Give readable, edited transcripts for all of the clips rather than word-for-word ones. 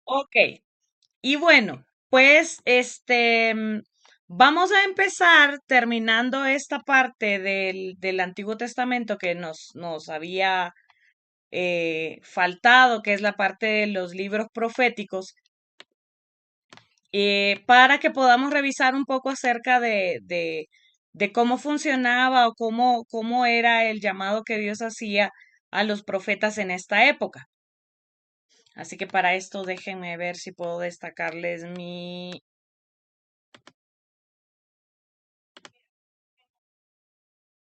Ok, y bueno, pues vamos a empezar terminando esta parte del Antiguo Testamento que nos había faltado, que es la parte de los libros proféticos, para que podamos revisar un poco acerca de cómo funcionaba o cómo era el llamado que Dios hacía a los profetas en esta época. Así que para esto déjenme ver si puedo destacarles mi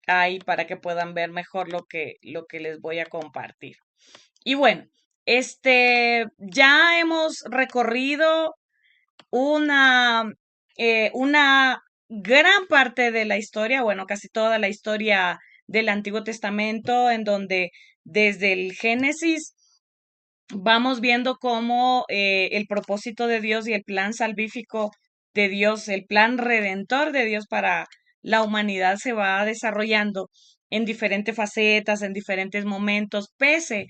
ahí para que puedan ver mejor lo que les voy a compartir. Y bueno, ya hemos recorrido una, una gran parte de la historia, bueno, casi toda la historia del Antiguo Testamento, en donde desde el Génesis vamos viendo cómo el propósito de Dios y el plan salvífico de Dios, el plan redentor de Dios para la humanidad se va desarrollando en diferentes facetas, en diferentes momentos, pese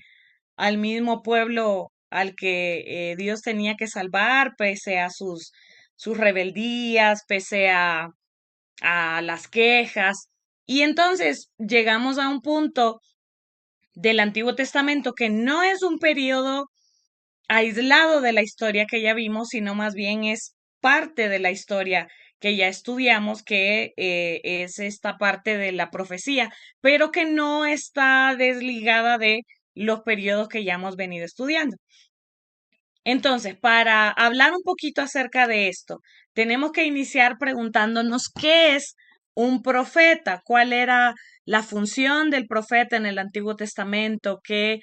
al mismo pueblo al que Dios tenía que salvar, pese a sus rebeldías, pese a las quejas. Y entonces llegamos a un punto del Antiguo Testamento que no es un periodo aislado de la historia que ya vimos, sino más bien es parte de la historia que ya estudiamos, que es esta parte de la profecía, pero que no está desligada de los periodos que ya hemos venido estudiando. Entonces, para hablar un poquito acerca de esto, tenemos que iniciar preguntándonos qué es un profeta, cuál era la función del profeta en el Antiguo Testamento, qué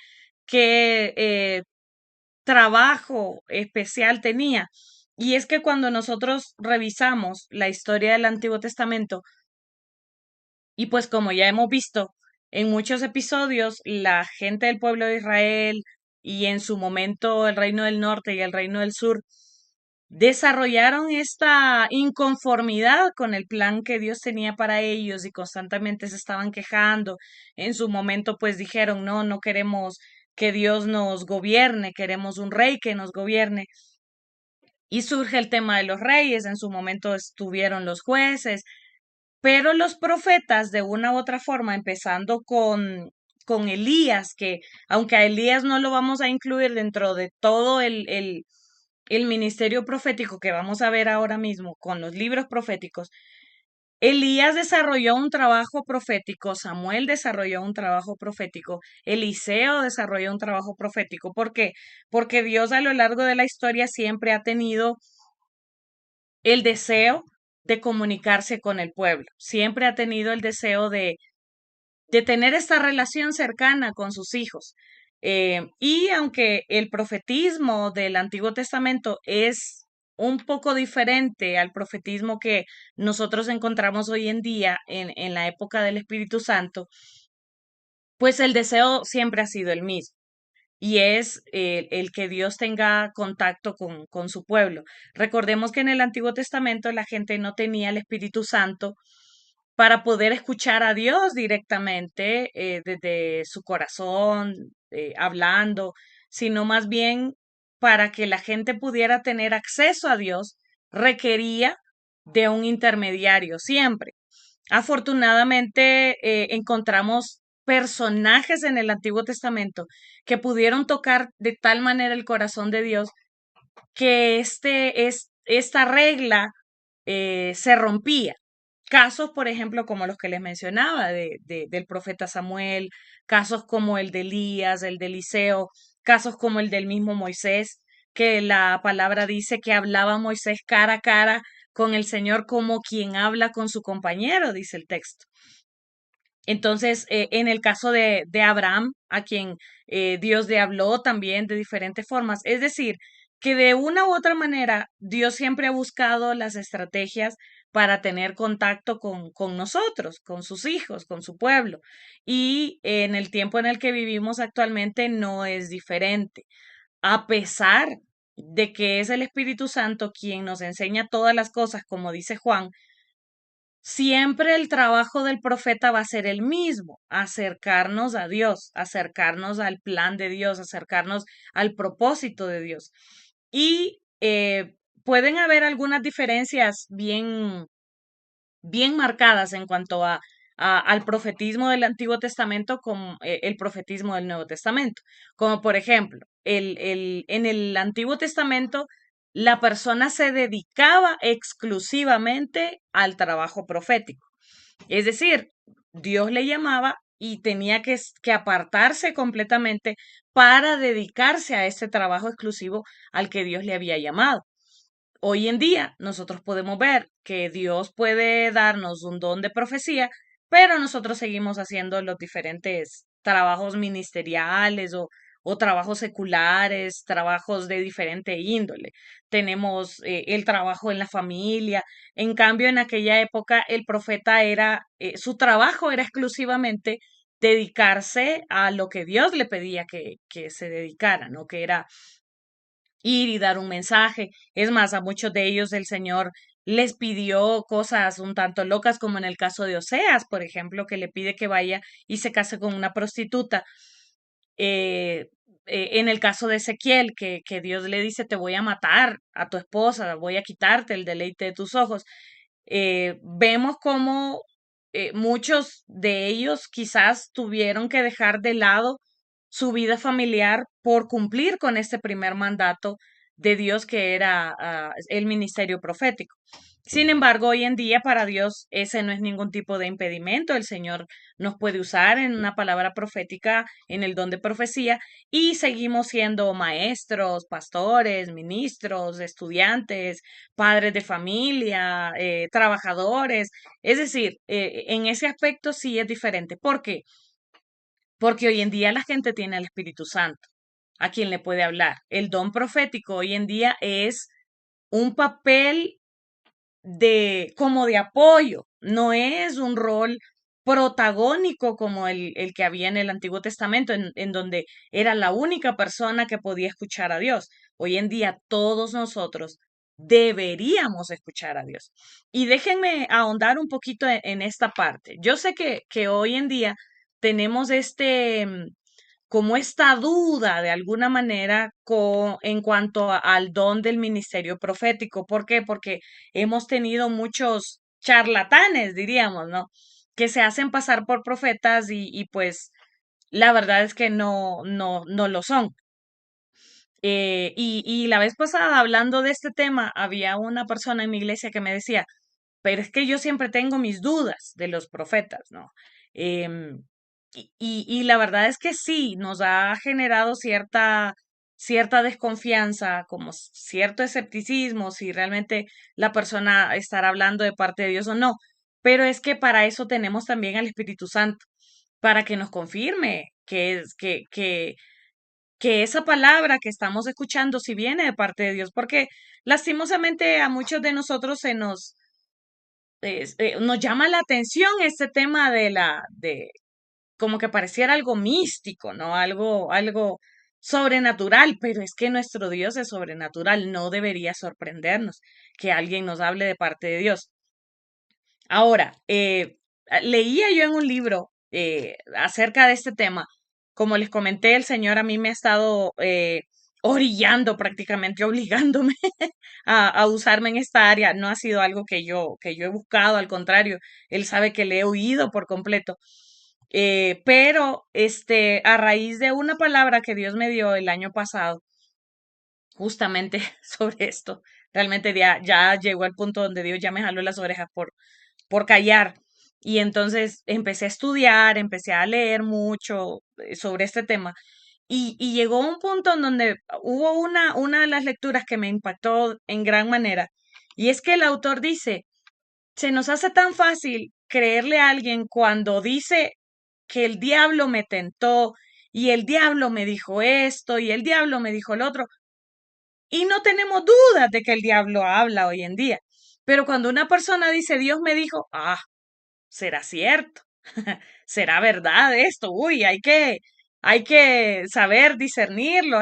trabajo especial tenía. Y es que cuando nosotros revisamos la historia del Antiguo Testamento, y pues como ya hemos visto en muchos episodios, la gente del pueblo de Israel y en su momento el reino del norte y el reino del sur desarrollaron esta inconformidad con el plan que Dios tenía para ellos y constantemente se estaban quejando. En su momento pues dijeron, no, no queremos que Dios nos gobierne, queremos un rey que nos gobierne. Y surge el tema de los reyes, en su momento estuvieron los jueces, pero los profetas, de una u otra forma, empezando con Elías, que aunque a Elías no lo vamos a incluir dentro de todo el ministerio profético que vamos a ver ahora mismo con los libros proféticos, Elías desarrolló un trabajo profético, Samuel desarrolló un trabajo profético, Eliseo desarrolló un trabajo profético. ¿Por qué? Porque Dios a lo largo de la historia siempre ha tenido el deseo de comunicarse con el pueblo, siempre ha tenido el deseo de tener esta relación cercana con sus hijos. Y aunque el profetismo del Antiguo Testamento es un poco diferente al profetismo que nosotros encontramos hoy en día en la época del Espíritu Santo, pues el deseo siempre ha sido el mismo y es el que Dios tenga contacto con su pueblo. Recordemos que en el Antiguo Testamento la gente no tenía el Espíritu Santo para poder escuchar a Dios directamente desde su corazón, hablando, sino más bien para que la gente pudiera tener acceso a Dios, requería de un intermediario siempre. Afortunadamente, encontramos personajes en el Antiguo Testamento que pudieron tocar de tal manera el corazón de Dios que esta regla se rompía. Casos, por ejemplo, como los que les mencionaba del profeta Samuel, casos como el de Elías, el de Eliseo, casos como el del mismo Moisés, que la palabra dice que hablaba Moisés cara a cara con el Señor como quien habla con su compañero, dice el texto. Entonces, en el caso de Abraham, a quien Dios le habló también de diferentes formas, es decir, que de una u otra manera Dios siempre ha buscado las estrategias para tener contacto con nosotros, con sus hijos, con su pueblo. Y en el tiempo en el que vivimos actualmente no es diferente. A pesar de que es el Espíritu Santo quien nos enseña todas las cosas, como dice Juan, siempre el trabajo del profeta va a ser el mismo, acercarnos a Dios, acercarnos al plan de Dios, acercarnos al propósito de Dios. y pueden haber algunas diferencias bien marcadas en cuanto al profetismo del Antiguo Testamento con el profetismo del Nuevo Testamento. Como por ejemplo, en el Antiguo Testamento la persona se dedicaba exclusivamente al trabajo profético. Es decir, Dios le llamaba y tenía que apartarse completamente para dedicarse a ese trabajo exclusivo al que Dios le había llamado. Hoy en día nosotros podemos ver que Dios puede darnos un don de profecía, pero nosotros seguimos haciendo los diferentes trabajos ministeriales o trabajos seculares, trabajos de diferente índole. Tenemos el trabajo en la familia. En cambio, en aquella época el profeta su trabajo era exclusivamente dedicarse a lo que Dios le pedía que se dedicara, ¿no? Que era ir y dar un mensaje. Es más, a muchos de ellos el Señor les pidió cosas un tanto locas, como en el caso de Oseas, por ejemplo, que le pide que vaya y se case con una prostituta. Eh, en el caso de Ezequiel, que Dios le dice, te voy a matar a tu esposa, voy a quitarte el deleite de tus ojos. Vemos cómo muchos de ellos quizás tuvieron que dejar de lado su vida familiar por cumplir con este primer mandato de Dios que era el ministerio profético. Sin embargo, hoy en día para Dios ese no es ningún tipo de impedimento. El Señor nos puede usar en una palabra profética, en el don de profecía, y seguimos siendo maestros, pastores, ministros, estudiantes, padres de familia, trabajadores. Es decir, en ese aspecto sí es diferente. ¿Por qué? Porque hoy en día la gente tiene al Espíritu Santo, a quien le puede hablar. El don profético hoy en día es un papel como de apoyo, no es un rol protagónico como el que había en el Antiguo Testamento, en donde era la única persona que podía escuchar a Dios. Hoy en día todos nosotros deberíamos escuchar a Dios. Y déjenme ahondar un poquito en esta parte. Yo sé que hoy en día tenemos como esta duda de alguna manera en cuanto al don del ministerio profético. ¿Por qué? Porque hemos tenido muchos charlatanes, diríamos, ¿no? Que se hacen pasar por profetas y pues la verdad es que no lo son. Y la vez pasada, hablando de este tema, había una persona en mi iglesia que me decía, pero es que yo siempre tengo mis dudas de los profetas, ¿no? Em, y la verdad es que sí, nos ha generado cierta desconfianza, como cierto escepticismo, si realmente la persona estará hablando de parte de Dios o no. Pero es que para eso tenemos también al Espíritu Santo, para que nos confirme que esa palabra que estamos escuchando si viene de parte de Dios, porque lastimosamente a muchos de nosotros nos llama la atención este tema de como que pareciera algo místico, ¿no? Algo sobrenatural, pero es que nuestro Dios es sobrenatural, no debería sorprendernos que alguien nos hable de parte de Dios. Ahora, leía yo en un libro acerca de este tema. Como les comenté, el Señor a mí me ha estado orillando, prácticamente obligándome a usarme en esta área. No ha sido algo que yo he buscado, al contrario, Él sabe que le he oído por completo. Pero a raíz de una palabra que Dios me dio el año pasado, justamente sobre esto, realmente ya llegó al punto donde Dios ya me jaló las orejas por callar. Y entonces empecé a estudiar, empecé a leer mucho sobre este tema y llegó un punto en donde hubo una de las lecturas que me impactó en gran manera. Y es que el autor dice, se nos hace tan fácil creerle a alguien cuando dice que el diablo me tentó y el diablo me dijo esto y el diablo me dijo el otro. Y no tenemos dudas de que el diablo habla hoy en día. Pero cuando una persona dice Dios me dijo, será cierto, será verdad esto, uy, hay que saber discernirlo,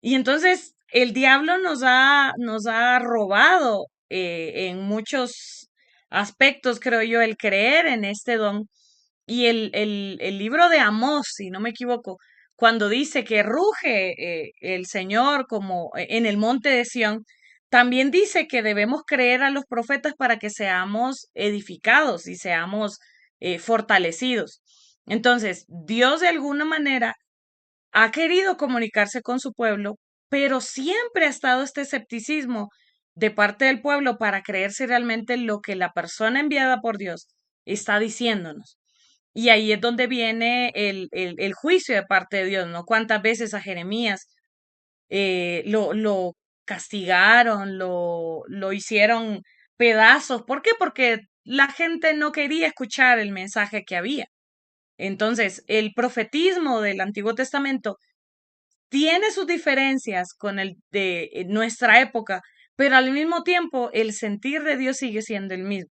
y entonces el diablo nos ha robado en muchos aspectos, creo yo, el creer en este don. Y el libro de Amós, si no me equivoco, cuando dice que ruge el Señor como en el monte de Sión, también dice que debemos creer a los profetas para que seamos edificados y seamos fortalecidos. Entonces, Dios de alguna manera ha querido comunicarse con su pueblo, pero siempre ha estado este escepticismo de parte del pueblo para creerse realmente lo que la persona enviada por Dios está diciéndonos. Y ahí es donde viene el juicio de parte de Dios, ¿no? Cuántas veces a Jeremías lo castigaron, lo hicieron pedazos. ¿Por qué? Porque la gente no quería escuchar el mensaje que había. Entonces, el profetismo del Antiguo Testamento tiene sus diferencias con el de nuestra época, pero al mismo tiempo el sentir de Dios sigue siendo el mismo.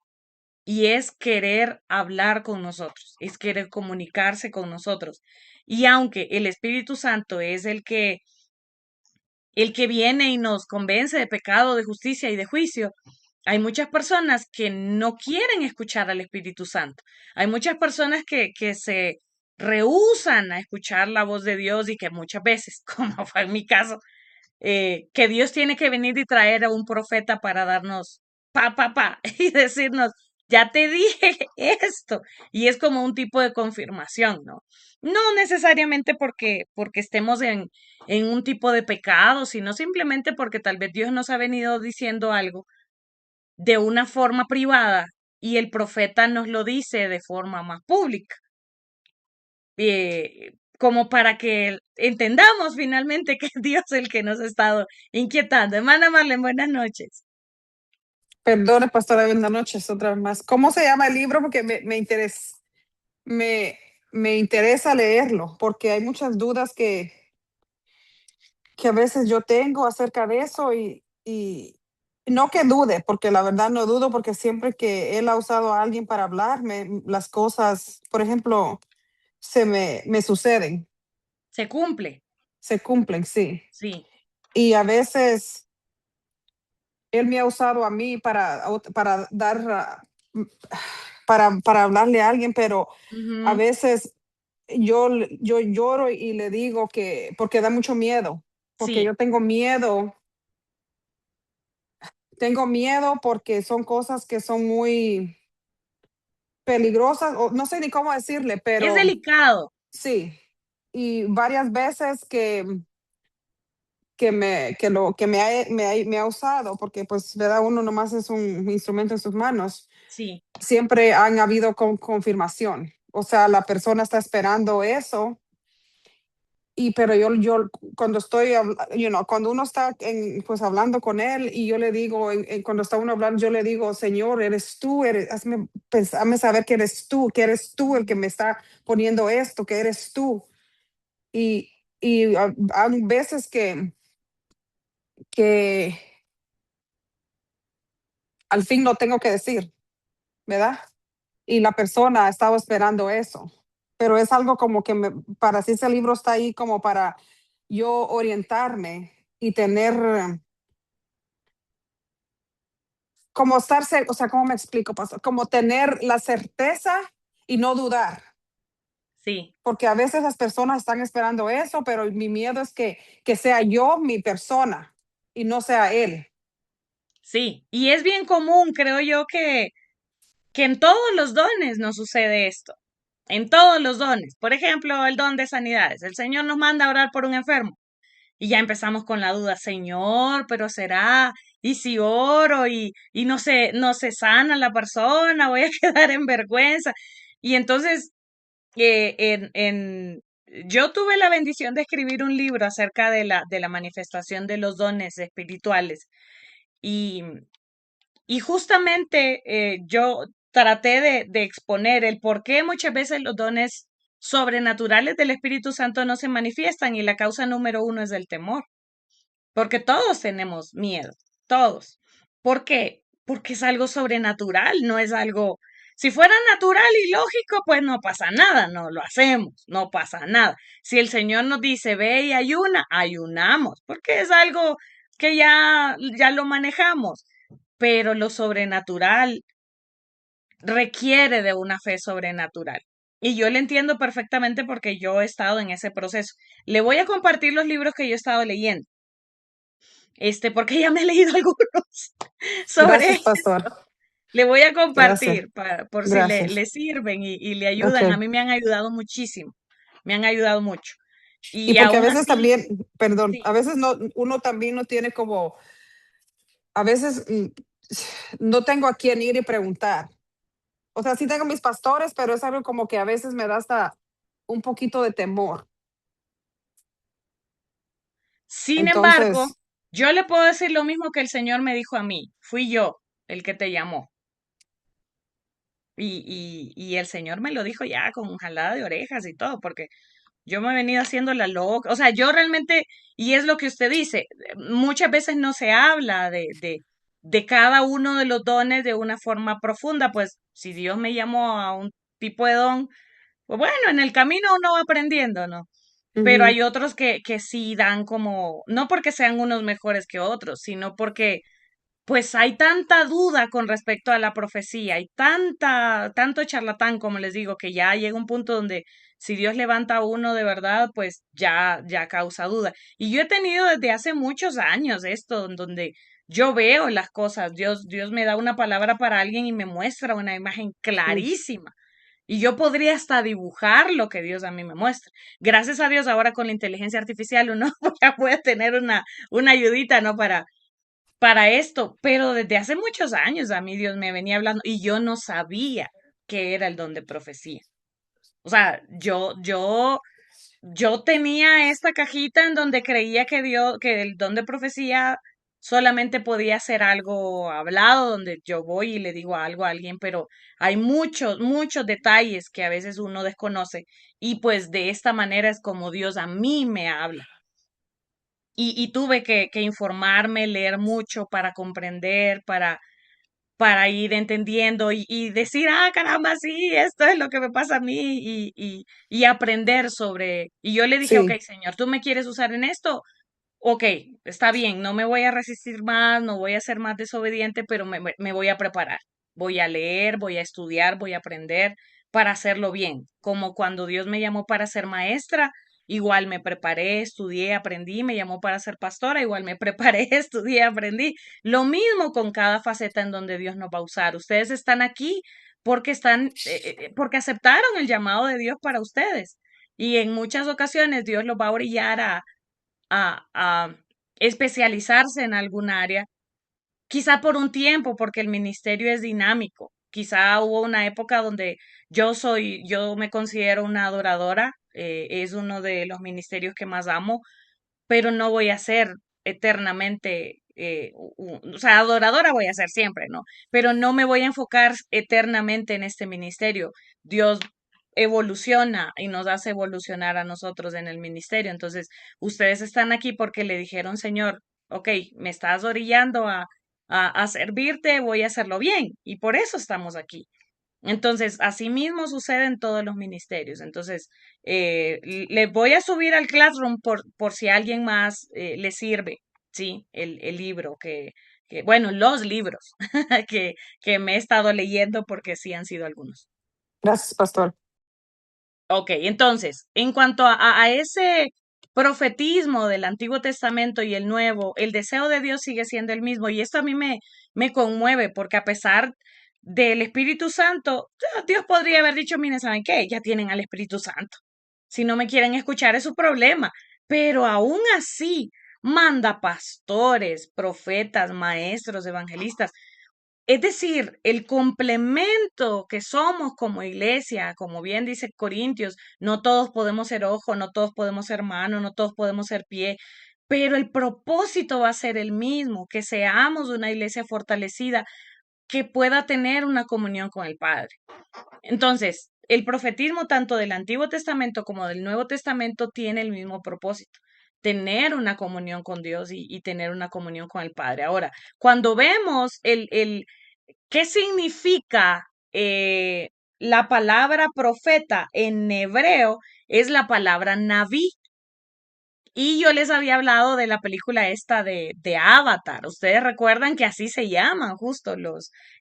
Y es querer hablar con nosotros, es querer comunicarse con nosotros. Y aunque el Espíritu Santo es el que viene y nos convence de pecado, de justicia y de juicio, hay muchas personas que no quieren escuchar al Espíritu Santo. Hay muchas personas que se rehúsan a escuchar la voz de Dios y que muchas veces, como fue en mi caso, que Dios tiene que venir y traer a un profeta para darnos y decirnos, ya te dije esto. Y es como un tipo de confirmación, ¿no? No necesariamente porque estemos en un tipo de pecado, sino simplemente porque tal vez Dios nos ha venido diciendo algo de una forma privada y el profeta nos lo dice de forma más pública, como para que entendamos finalmente que es Dios el que nos ha estado inquietando. Hermana Marlene, buenas noches. Perdone, pastora, buenas noches otra vez más. ¿Cómo se llama el libro? Porque me, me interesa leerlo, porque hay muchas dudas que a veces yo tengo acerca de eso y no que dude, porque la verdad no dudo, porque siempre que él ha usado a alguien para hablarme, las cosas, por ejemplo, me suceden, Se cumple, se cumplen, sí. sí. Y a veces él me ha usado a mí para dar, para hablarle a alguien, pero a Ujú, veces yo lloro y le digo que, porque da mucho miedo, porque sí, yo tengo miedo porque son cosas que son muy peligrosas, o no sé ni cómo decirle, es pero delicado, sí. Y varias veces me ha usado, porque pues, ¿verdad? Uno nomás es un instrumento en sus manos. sí. Siempre han habido confirmación. O sea, la persona está esperando eso. Y pero yo cuando estoy, cuando uno está pues hablando con él y yo le digo, cuando está uno hablando, yo le digo, Señor, eres tú, hazme saber que eres tú el que me está poniendo esto, que eres tú. Y, y hay veces que al fin lo tengo que decir, ¿verdad? Y la persona estaba esperando eso. Pero es algo como que para si ese libro está ahí como para yo orientarme y tener, como estarse, o sea, ¿cómo me explico, pastor? Como tener la certeza y no dudar, Sí, porque a veces las personas están esperando eso, pero mi miedo es que sea yo mi persona y no sea él. sí. Y es bien común, creo yo, que en todos los dones nos sucede esto. En todos los dones. Por ejemplo, el don de sanidades. El Señor nos manda a orar por un enfermo. Y ya empezamos con la duda, Señor, pero será, y si oro y no se sana la persona, voy a quedar en vergüenza. Y entonces, yo tuve la bendición de escribir un libro acerca de la manifestación de los dones espirituales. Y, y justamente yo traté de exponer el por qué muchas veces los dones sobrenaturales del Espíritu Santo no se manifiestan y la causa número uno es el temor. Porque todos tenemos miedo, todos. ¿Por qué? Porque es algo sobrenatural, no es algo... Si fuera natural y lógico, pues no pasa nada, no lo hacemos, no pasa nada. Si el Señor nos dice, ve y ayuna, ayunamos, porque es algo que ya lo manejamos. Pero lo sobrenatural requiere de una fe sobrenatural. Y yo le entiendo perfectamente porque yo he estado en ese proceso. Le voy a compartir los libros que yo he estado leyendo, porque ya me he leído algunos sobre Gracias, esto. pastor. Le voy a Gracias, compartir por si le gracias. sirven y le ayudan. A Okay. mí me han ayudado muchísimo, me han ayudado mucho. Y Y porque a aún veces así, también, perdón, sí, a veces no, uno también no tiene como, a veces no tengo a quién ir y preguntar. O sea, sí tengo mis pastores, pero es algo como que a veces me da hasta un poquito de temor. sin embargo, Entonces, yo le puedo decir lo mismo que el Señor me dijo a mí. Fui yo el que te llamó. Y el Señor me lo dijo ya con jalada de orejas y todo, porque yo me he venido haciendo la loca. O sea, yo realmente, y es lo que usted dice, muchas veces no se habla de cada uno de los dones de una forma profunda. Pues si Dios me llamó a un tipo de don, pues bueno, en el camino uno va aprendiendo, ¿no? Pero ujú, hay otros que sí dan como, no porque sean unos mejores que otros, sino porque pues hay tanta duda con respecto a la profecía, hay tanto charlatán, como les digo, que ya llega un punto donde si Dios levanta a uno de verdad, pues ya causa duda. Y yo he tenido desde hace muchos años esto, en donde yo veo las cosas, Dios me da una palabra para alguien y me muestra una imagen sí, clarísima. Y yo podría hasta dibujar lo que Dios a mí me muestra. Gracias a Dios ahora con la inteligencia artificial uno ya puede tener una ayudita, ¿no? Para esto, pero desde hace muchos años a mí Dios me venía hablando y yo no sabía qué era el don de profecía. O sea, yo tenía esta cajita en donde creía que Dios, que el don de profecía solamente podía ser algo hablado, donde yo voy y le digo algo a alguien, pero hay muchos detalles que a veces uno desconoce y pues de esta manera es como Dios a mí me habla. Y tuve que informarme, leer mucho para comprender, para ir entendiendo y decir, ah, caramba, sí, esto es lo que me pasa a mí y aprender sobre. Y yo le dije, ok, sí, Señor, ¿tú me quieres usar en esto? Ok, está bien, no me voy a resistir más, no voy a ser más desobediente, pero me voy a preparar. Voy a leer, voy a estudiar, voy a aprender para hacerlo bien. Como cuando Dios me llamó para ser maestra, igual me preparé, estudié, aprendí, me llamó para ser pastora, igual me preparé, estudié, aprendí. Lo mismo con cada faceta en donde Dios nos va a usar. Ustedes están aquí porque aceptaron el llamado de Dios para ustedes. Y en muchas ocasiones Dios los va a brillar a especializarse en algún área, quizá por un tiempo, porque el ministerio es dinámico. Quizá hubo una época donde yo me considero una adoradora, es uno de los ministerios que más amo, pero no voy a ser eternamente, o sea, adoradora voy a ser siempre, ¿no? Pero no me voy a enfocar eternamente en este ministerio. Dios evoluciona y nos hace evolucionar a nosotros en el ministerio. Entonces, ustedes están aquí porque le dijeron, Señor, ok, me estás orillando a servirte, voy a hacerlo bien. Y por eso estamos aquí. Entonces, así mismo sucede en todos los ministerios. Entonces, le voy a subir al Classroom por si a alguien más le sirve, ¿sí? El libro bueno, los libros que me he estado leyendo porque sí han sido algunos. gracias, pastor. Ok, entonces, en cuanto a ese profetismo del Antiguo Testamento y el Nuevo, el deseo de Dios sigue siendo el mismo. Y esto a mí me conmueve porque a pesar del Espíritu Santo, Dios podría haber dicho, miren, ¿saben qué? Ya tienen al Espíritu Santo. Si no me quieren escuchar es su problema. Pero aún así, manda pastores, profetas, maestros, evangelistas, es decir, el complemento que somos como iglesia, como bien dice Corintios, no todos podemos ser ojo, no todos podemos ser mano, no todos podemos ser pie, pero el propósito va a ser el mismo, que seamos una iglesia fortalecida que pueda tener una comunión con el Padre. Entonces, el profetismo tanto del Antiguo Testamento como del Nuevo Testamento tiene el mismo propósito, tener una comunión con Dios y tener una comunión con el Padre. Ahora, cuando vemos ¿qué significa la palabra profeta en hebreo? Es la palabra naví. Y yo les había hablado de la película esta de Avatar. Ustedes recuerdan que así se llaman justo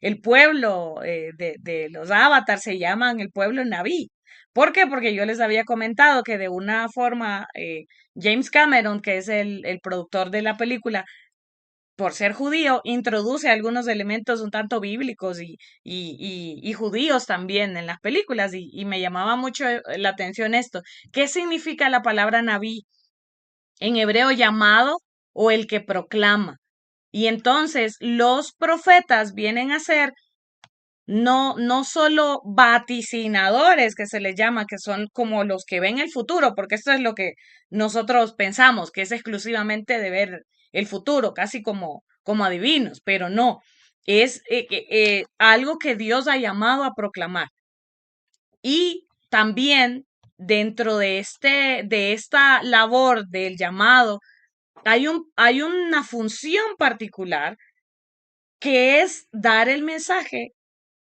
el pueblo de los Avatar se llaman el pueblo Naví. ¿Por qué? Porque yo les había comentado que de una forma James Cameron, que es el productor de la película, por ser judío, introduce algunos elementos un tanto bíblicos y judíos también en las películas y me llamaba mucho la atención esto. ¿Qué significa la palabra Naví? En hebreo llamado o el que proclama. Y entonces los profetas vienen a ser no solo vaticinadores que se les llama, que son como los que ven el futuro, porque esto es lo que nosotros pensamos, que es exclusivamente de ver el futuro, casi como adivinos, pero no, es algo que Dios ha llamado a proclamar. Y también dentro de esta labor del llamado, hay una función particular que es dar el mensaje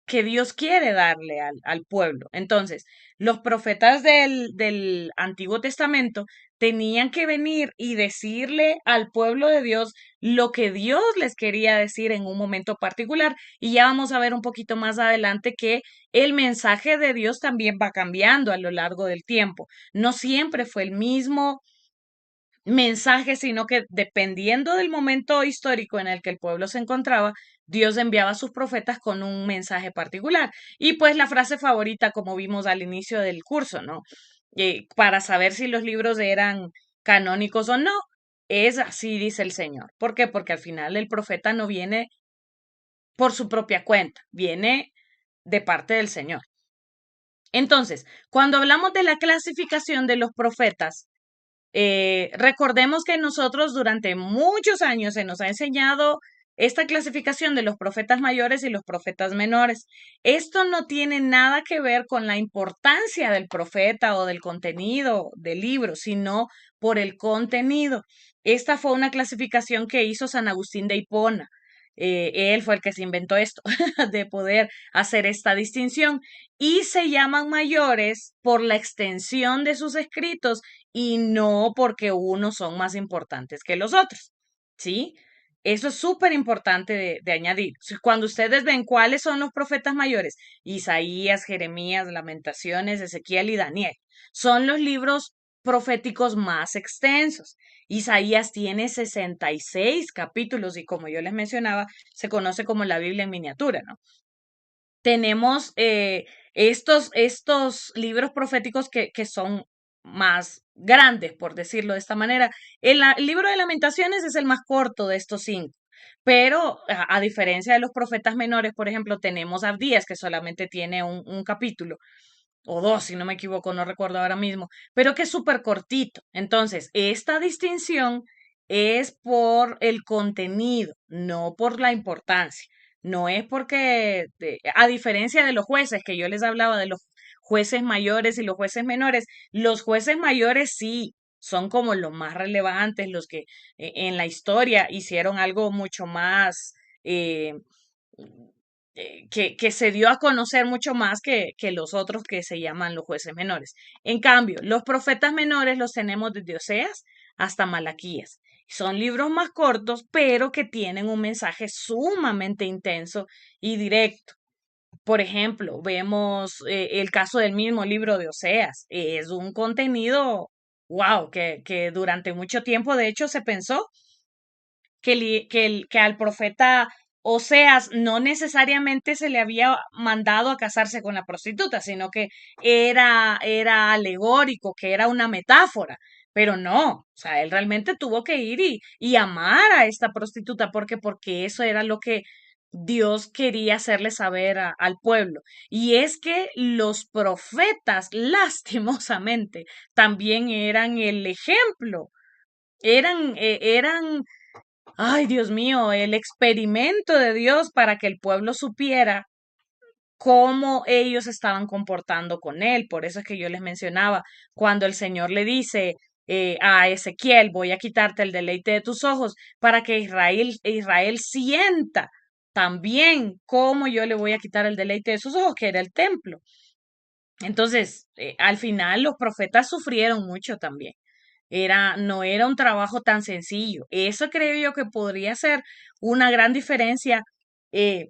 que Dios quiere darle al pueblo. Entonces, los profetas del Antiguo Testamento tenían que venir y decirle al pueblo de Dios lo que Dios les quería decir en un momento particular. Y ya vamos a ver un poquito más adelante que el mensaje de Dios también va cambiando a lo largo del tiempo. No siempre fue el mismo mensaje, sino que dependiendo del momento histórico en el que el pueblo se encontraba, Dios enviaba a sus profetas con un mensaje particular. Y pues la frase favorita, como vimos al inicio del curso, ¿no? Para saber si los libros eran canónicos o no, es así dice el Señor. ¿Por qué? Porque al final el profeta no viene por su propia cuenta, viene de parte del Señor. Entonces, cuando hablamos de la clasificación de los profetas, recordemos que nosotros durante muchos años se nos ha enseñado esta clasificación de los profetas mayores y los profetas menores. Esto no tiene nada que ver con la importancia del profeta o del contenido del libro, sino por el contenido. Esta fue una clasificación que hizo San Agustín de Hipona. Él fue el que se inventó esto, de poder hacer esta distinción. Y se llaman mayores por la extensión de sus escritos y no porque unos son más importantes que los otros, ¿sí? Eso es súper importante de añadir. Cuando ustedes ven cuáles son los profetas mayores, Isaías, Jeremías, Lamentaciones, Ezequiel y Daniel, son los libros proféticos más extensos. Isaías tiene 66 capítulos y como yo les mencionaba, se conoce como la Biblia en miniatura, ¿no? Tenemos estos libros proféticos que son más grandes, por decirlo de esta manera. El libro de Lamentaciones es el más corto de estos cinco, pero a diferencia de los profetas menores, por ejemplo, tenemos Abdías, que solamente tiene un capítulo, o dos, si no me equivoco, no recuerdo ahora mismo, pero que es súper cortito. Entonces, esta distinción es por el contenido, no por la importancia. No es porque, a diferencia de los jueces, que yo les hablaba de los jueces mayores y los jueces menores, los jueces mayores sí son como los más relevantes, los que en la historia hicieron algo mucho más, eh, que se dio a conocer mucho más que los otros que se llaman los jueces menores. En cambio, los profetas menores los tenemos desde Oseas hasta Malaquías. Son libros más cortos, pero que tienen un mensaje sumamente intenso y directo. Por ejemplo, vemos el caso del mismo libro de Oseas. Es un contenido, wow, que durante mucho tiempo, de hecho, se pensó que al profeta Oseas no necesariamente se le había mandado a casarse con la prostituta, sino que era alegórico, que era una metáfora. Pero no, o sea, él realmente tuvo que ir y amar a esta prostituta, porque eso era lo que Dios quería hacerle saber al pueblo. Y es que los profetas, lastimosamente, también eran el ejemplo, eran ay, Dios mío, el experimento de Dios para que el pueblo supiera cómo ellos estaban comportando con él. Por eso es que yo les mencionaba, cuando el Señor le dice a Ezequiel, voy a quitarte el deleite de tus ojos, para que Israel sienta también cómo yo le voy a quitar el deleite de sus ojos, que era el templo. Entonces, al final los profetas sufrieron mucho también. No era un trabajo tan sencillo. Eso creo yo que podría ser una gran diferencia eh,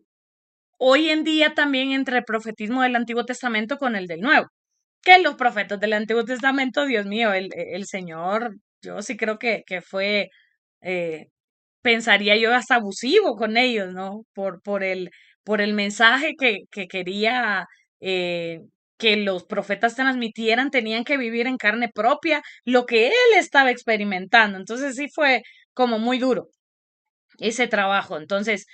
hoy en día también entre el profetismo del Antiguo Testamento con el del Nuevo. que los profetas del Antiguo Testamento, Dios mío, el Señor, yo sí creo que fue, eh, pensaría yo, hasta abusivo con ellos, ¿no? Por el mensaje que quería, eh, que los profetas transmitieran, tenían que vivir en carne propia lo que él estaba experimentando. Entonces sí fue como muy duro ese trabajo. Entonces,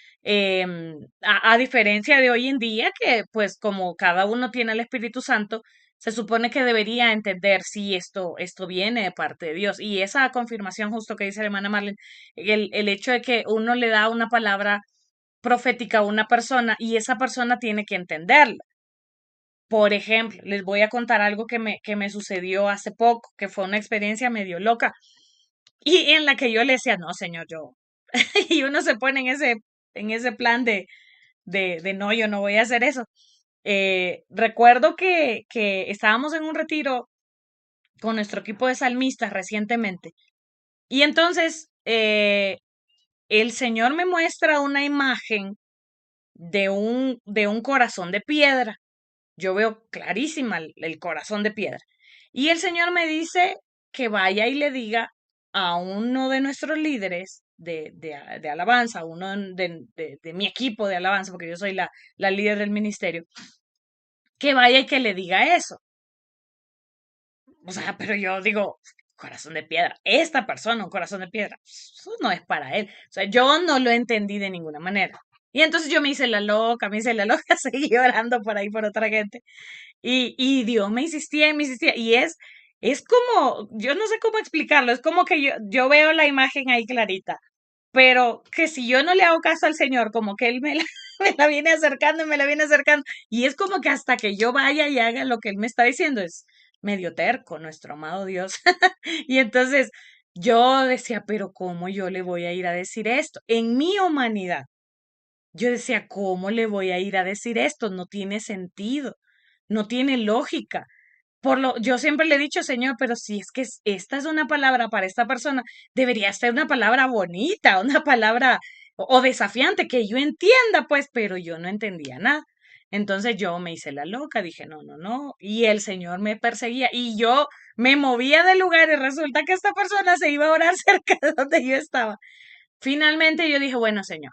a diferencia de hoy en día, que pues como cada uno tiene el Espíritu Santo, se supone que debería entender si esto viene de parte de Dios. Y esa confirmación justo que dice la hermana Marlene, el hecho de que uno le da una palabra profética a una persona y esa persona tiene que entenderla. Por ejemplo, les voy a contar algo que me sucedió hace poco, que fue una experiencia medio loca y en la que yo le decía, no, señor, yo, y uno se pone en ese plan de no, yo no voy a hacer eso. Recuerdo que estábamos en un retiro con nuestro equipo de salmistas recientemente y entonces el Señor me muestra una imagen de un corazón de piedra. Yo veo clarísima el corazón de piedra. Y el Señor me dice que vaya y le diga a uno de nuestros líderes de alabanza, uno de mi equipo de alabanza, porque yo soy la líder del ministerio, que vaya y que le diga eso. O sea, pero yo digo, corazón de piedra, esta persona, un corazón de piedra, eso no es para él. O sea, yo no lo entendí de ninguna manera. Y entonces yo me hice la loca, me hice la loca, seguí orando por ahí por otra gente. Y Dios me insistía y me insistía. Y es como, yo no sé cómo explicarlo, es como que yo veo la imagen ahí clarita, pero que si yo no le hago caso al Señor, como que Él me la viene acercando y me la viene acercando. Y es como que hasta que yo vaya y haga lo que Él me está diciendo, es medio terco nuestro amado Dios. Y entonces yo decía, pero ¿cómo yo le voy a ir a decir esto? En mi humanidad. Yo decía, ¿cómo le voy a ir a decir esto? No tiene sentido, no tiene lógica. Yo siempre le he dicho, Señor, pero si es que esta es una palabra para esta persona, debería ser una palabra bonita, una palabra o desafiante, que yo entienda, pues, pero yo no entendía nada. Entonces yo me hice la loca, dije, no, no, no, y el Señor me perseguía y yo me movía de lugar y resulta que esta persona se iba a orar cerca de donde yo estaba. Finalmente yo dije, bueno, Señor,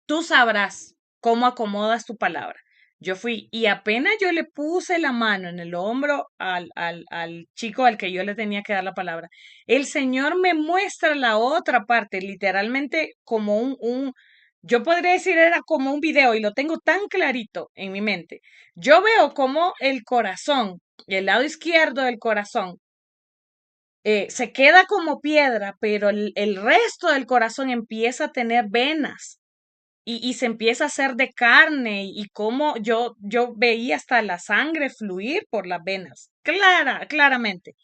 tú sabrás cómo acomodas tu palabra. Yo fui y apenas yo le puse la mano en el hombro al chico al que yo le tenía que dar la palabra, el Señor me muestra la otra parte, literalmente como yo podría decir era como un video y lo tengo tan clarito en mi mente. Yo veo como el corazón, el lado izquierdo del corazón, se queda como piedra, pero el resto del corazón empieza a tener venas y se empieza a hacer de carne y como yo veía hasta la sangre fluir por las venas, claramente.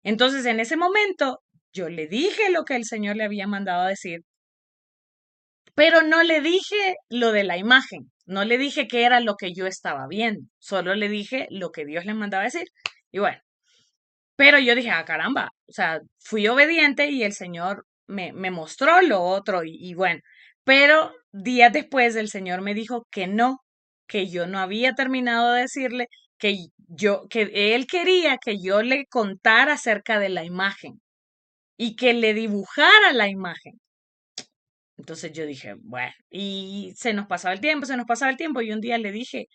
Entonces en ese momento yo le dije lo que el Señor le había mandado a decir, pero no le dije lo de la imagen, no le dije qué era lo que yo estaba viendo, solo le dije lo que Dios le mandaba a decir. Y bueno, pero yo dije, ah, caramba, o sea, fui obediente y el Señor me mostró lo otro y bueno, pero días después el Señor me dijo que no, que yo no había terminado de decirle que Él quería que yo le contara acerca de la imagen y que le dibujara la imagen. Entonces yo dije, bueno, y se nos pasaba el tiempo, se nos pasaba el tiempo y un día le dije,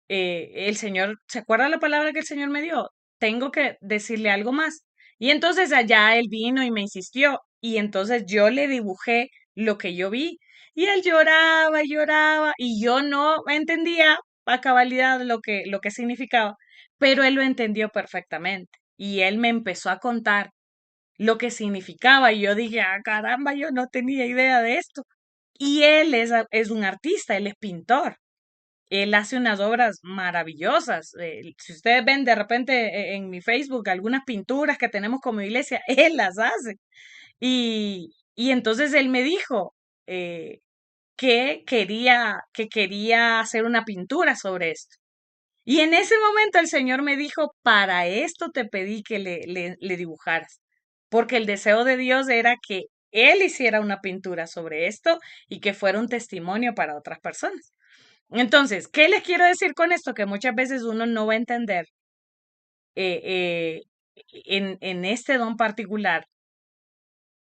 el Señor, ¿se acuerda la palabra que el Señor me dio? Tengo que decirle algo más. Y entonces allá él vino y me insistió y entonces yo le dibujé lo que yo vi y él lloraba y lloraba y yo no entendía a cabalidad lo que significaba, pero él lo entendió perfectamente y él me empezó a contar lo que significaba y yo dije, ah, caramba, yo no tenía idea de esto. Y él es un artista, él es pintor. Él hace unas obras maravillosas. Si ustedes ven de repente en mi Facebook algunas pinturas que tenemos como iglesia, él las hace. Y entonces él me dijo que quería hacer una pintura sobre esto. Y en ese momento el Señor me dijo, para esto te pedí que le dibujaras, porque el deseo de Dios era que él hiciera una pintura sobre esto y que fuera un testimonio para otras personas. Entonces, ¿qué les quiero decir con esto? Que muchas veces uno no va a entender en este don particular,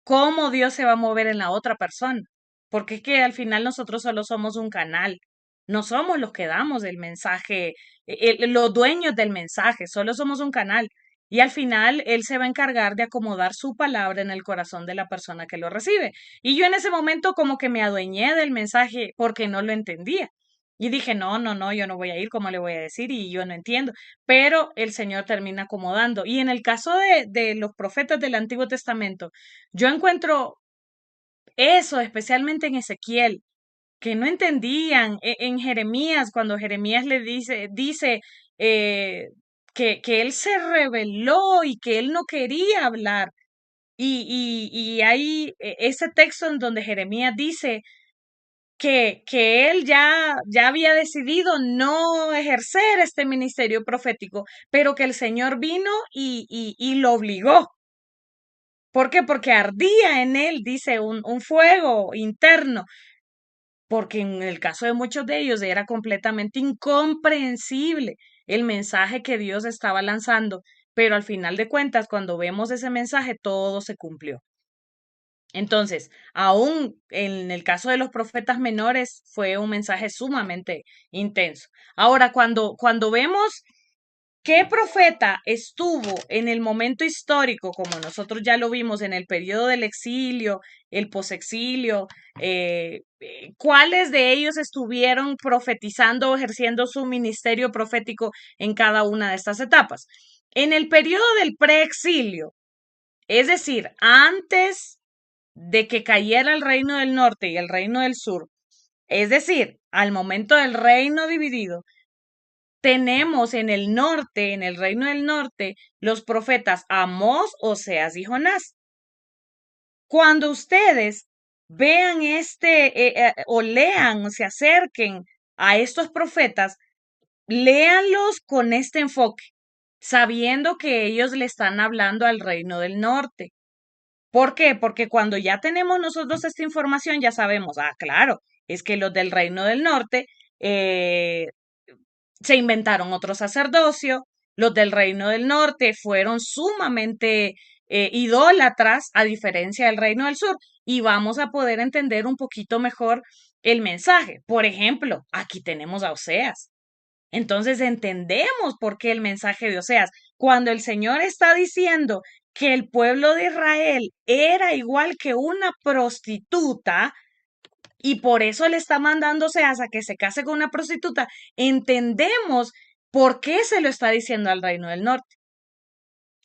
cómo Dios se va a mover en la otra persona. Porque es que al final nosotros solo somos un canal. No somos los que damos el mensaje, los dueños del mensaje, solo somos un canal. Y al final Él se va a encargar de acomodar su palabra en el corazón de la persona que lo recibe. Y yo en ese momento como que me adueñé del mensaje porque no lo entendía. Y dije, no, no, no, yo no voy a ir, ¿cómo le voy a decir? Y yo no entiendo. Pero el Señor termina acomodando. Y en el caso de los profetas del Antiguo Testamento, yo encuentro eso, especialmente en Ezequiel, que no entendían. En Jeremías, cuando Jeremías le dice eh, que él se rebeló y que él no quería hablar. Y hay ese texto en donde Jeremías dice que él ya había decidido no ejercer este ministerio profético, pero que el Señor vino y lo obligó. ¿Por qué? Porque ardía en él, dice, un fuego interno, porque en el caso de muchos de ellos era completamente incomprensible el mensaje que Dios estaba lanzando, pero al final de cuentas, cuando vemos ese mensaje, todo se cumplió. Entonces, aún en el caso de los profetas menores, fue un mensaje sumamente intenso. Ahora, cuando vemos ¿qué profeta estuvo en el momento histórico, como nosotros ya lo vimos en el periodo del exilio, el posexilio? ¿Cuáles de ellos estuvieron profetizando o ejerciendo su ministerio profético en cada una de estas etapas? En el periodo del preexilio, es decir, antes de que cayera el reino del norte y el reino del sur, es decir, al momento del reino dividido, tenemos en el norte, en el reino del norte, los profetas Amós, Oseas y Jonás. Cuando ustedes vean o lean o se acerquen a estos profetas, léanlos con este enfoque, sabiendo que ellos le están hablando al reino del norte. ¿Por qué? Porque cuando ya tenemos nosotros esta información, ya sabemos, claro, es que los del reino del norte eh, se inventaron otro sacerdocio, los del reino del norte fueron sumamente idólatras, a diferencia del reino del sur, y vamos a poder entender un poquito mejor el mensaje. Por ejemplo, aquí tenemos a Oseas. Entonces entendemos por qué el mensaje de Oseas, cuando el Señor está diciendo que el pueblo de Israel era igual que una prostituta, y por eso le está mandando Oseas a que se case con una prostituta, entendemos por qué se lo está diciendo al reino del norte.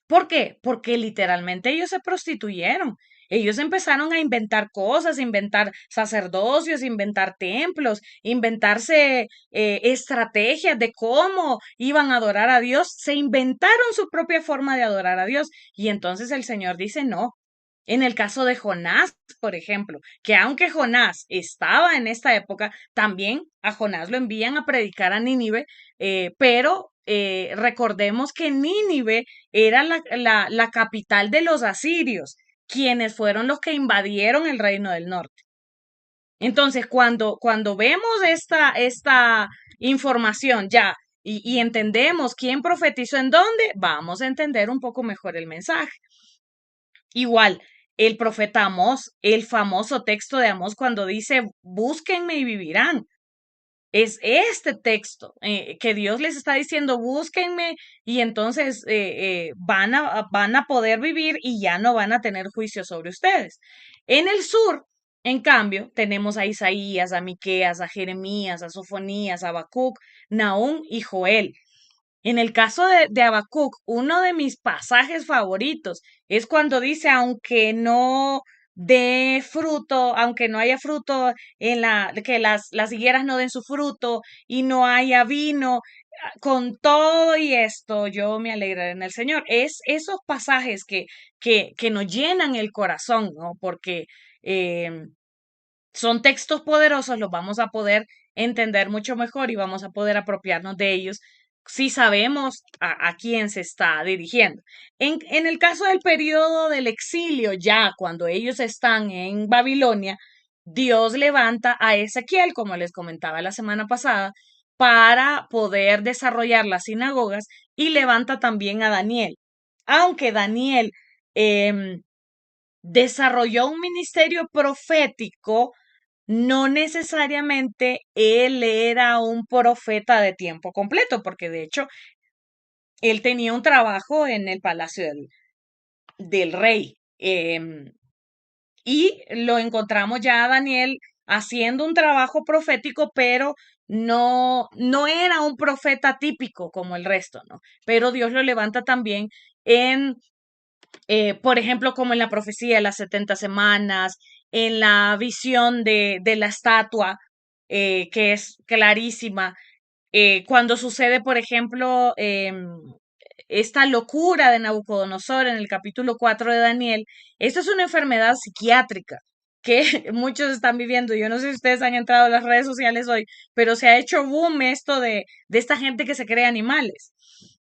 ¿Por qué? Porque literalmente ellos se prostituyeron. Ellos empezaron a inventar cosas, inventar sacerdocios, inventar templos, inventarse estrategias de cómo iban a adorar a Dios. Se inventaron su propia forma de adorar a Dios. Y entonces el Señor dice, no. En el caso de Jonás, por ejemplo, que aunque Jonás estaba en esta época, también a Jonás lo envían a predicar a Nínive, pero recordemos que Nínive era la capital de los asirios, quienes fueron los que invadieron el reino del norte. Entonces, cuando vemos esta información ya y entendemos quién profetizó en dónde, vamos a entender un poco mejor el mensaje. Igual, el profeta Amós, el famoso texto de Amós cuando dice, búsquenme y vivirán. Es este texto que Dios les está diciendo, búsquenme y entonces van a poder vivir y ya no van a tener juicio sobre ustedes. En el sur, en cambio, tenemos a Isaías, a Miqueas, a Jeremías, a Sofonías, a Habacuc, Nahum y Joel. En el caso de Habacuc, uno de mis pasajes favoritos es cuando dice, aunque no dé fruto, aunque no haya fruto que las higueras no den su fruto y no haya vino, con todo y esto yo me alegraré en el Señor. Es esos pasajes que nos llenan el corazón, ¿no? Porque son textos poderosos, los vamos a poder entender mucho mejor y vamos a poder apropiarnos de ellos si sabemos a quién se está dirigiendo. En el caso del periodo del exilio, ya cuando ellos están en Babilonia, Dios levanta a Ezequiel, como les comentaba la semana pasada, para poder desarrollar las sinagogas y levanta también a Daniel. Aunque Daniel em, desarrolló un ministerio profético, no necesariamente él era un profeta de tiempo completo, porque de hecho él tenía un trabajo en el palacio del rey. Y lo encontramos ya a Daniel haciendo un trabajo profético, pero no era un profeta típico como el resto, ¿no? Pero Dios lo levanta también en, por ejemplo, como en la profecía de las 70 semanas, en la visión de la estatua, que es clarísima, cuando sucede, por ejemplo, esta locura de Nabucodonosor en el capítulo 4 de Daniel, esto es una enfermedad psiquiátrica que muchos están viviendo. Yo no sé si ustedes han entrado a las redes sociales hoy, pero se ha hecho boom esto de esta gente que se cree animales.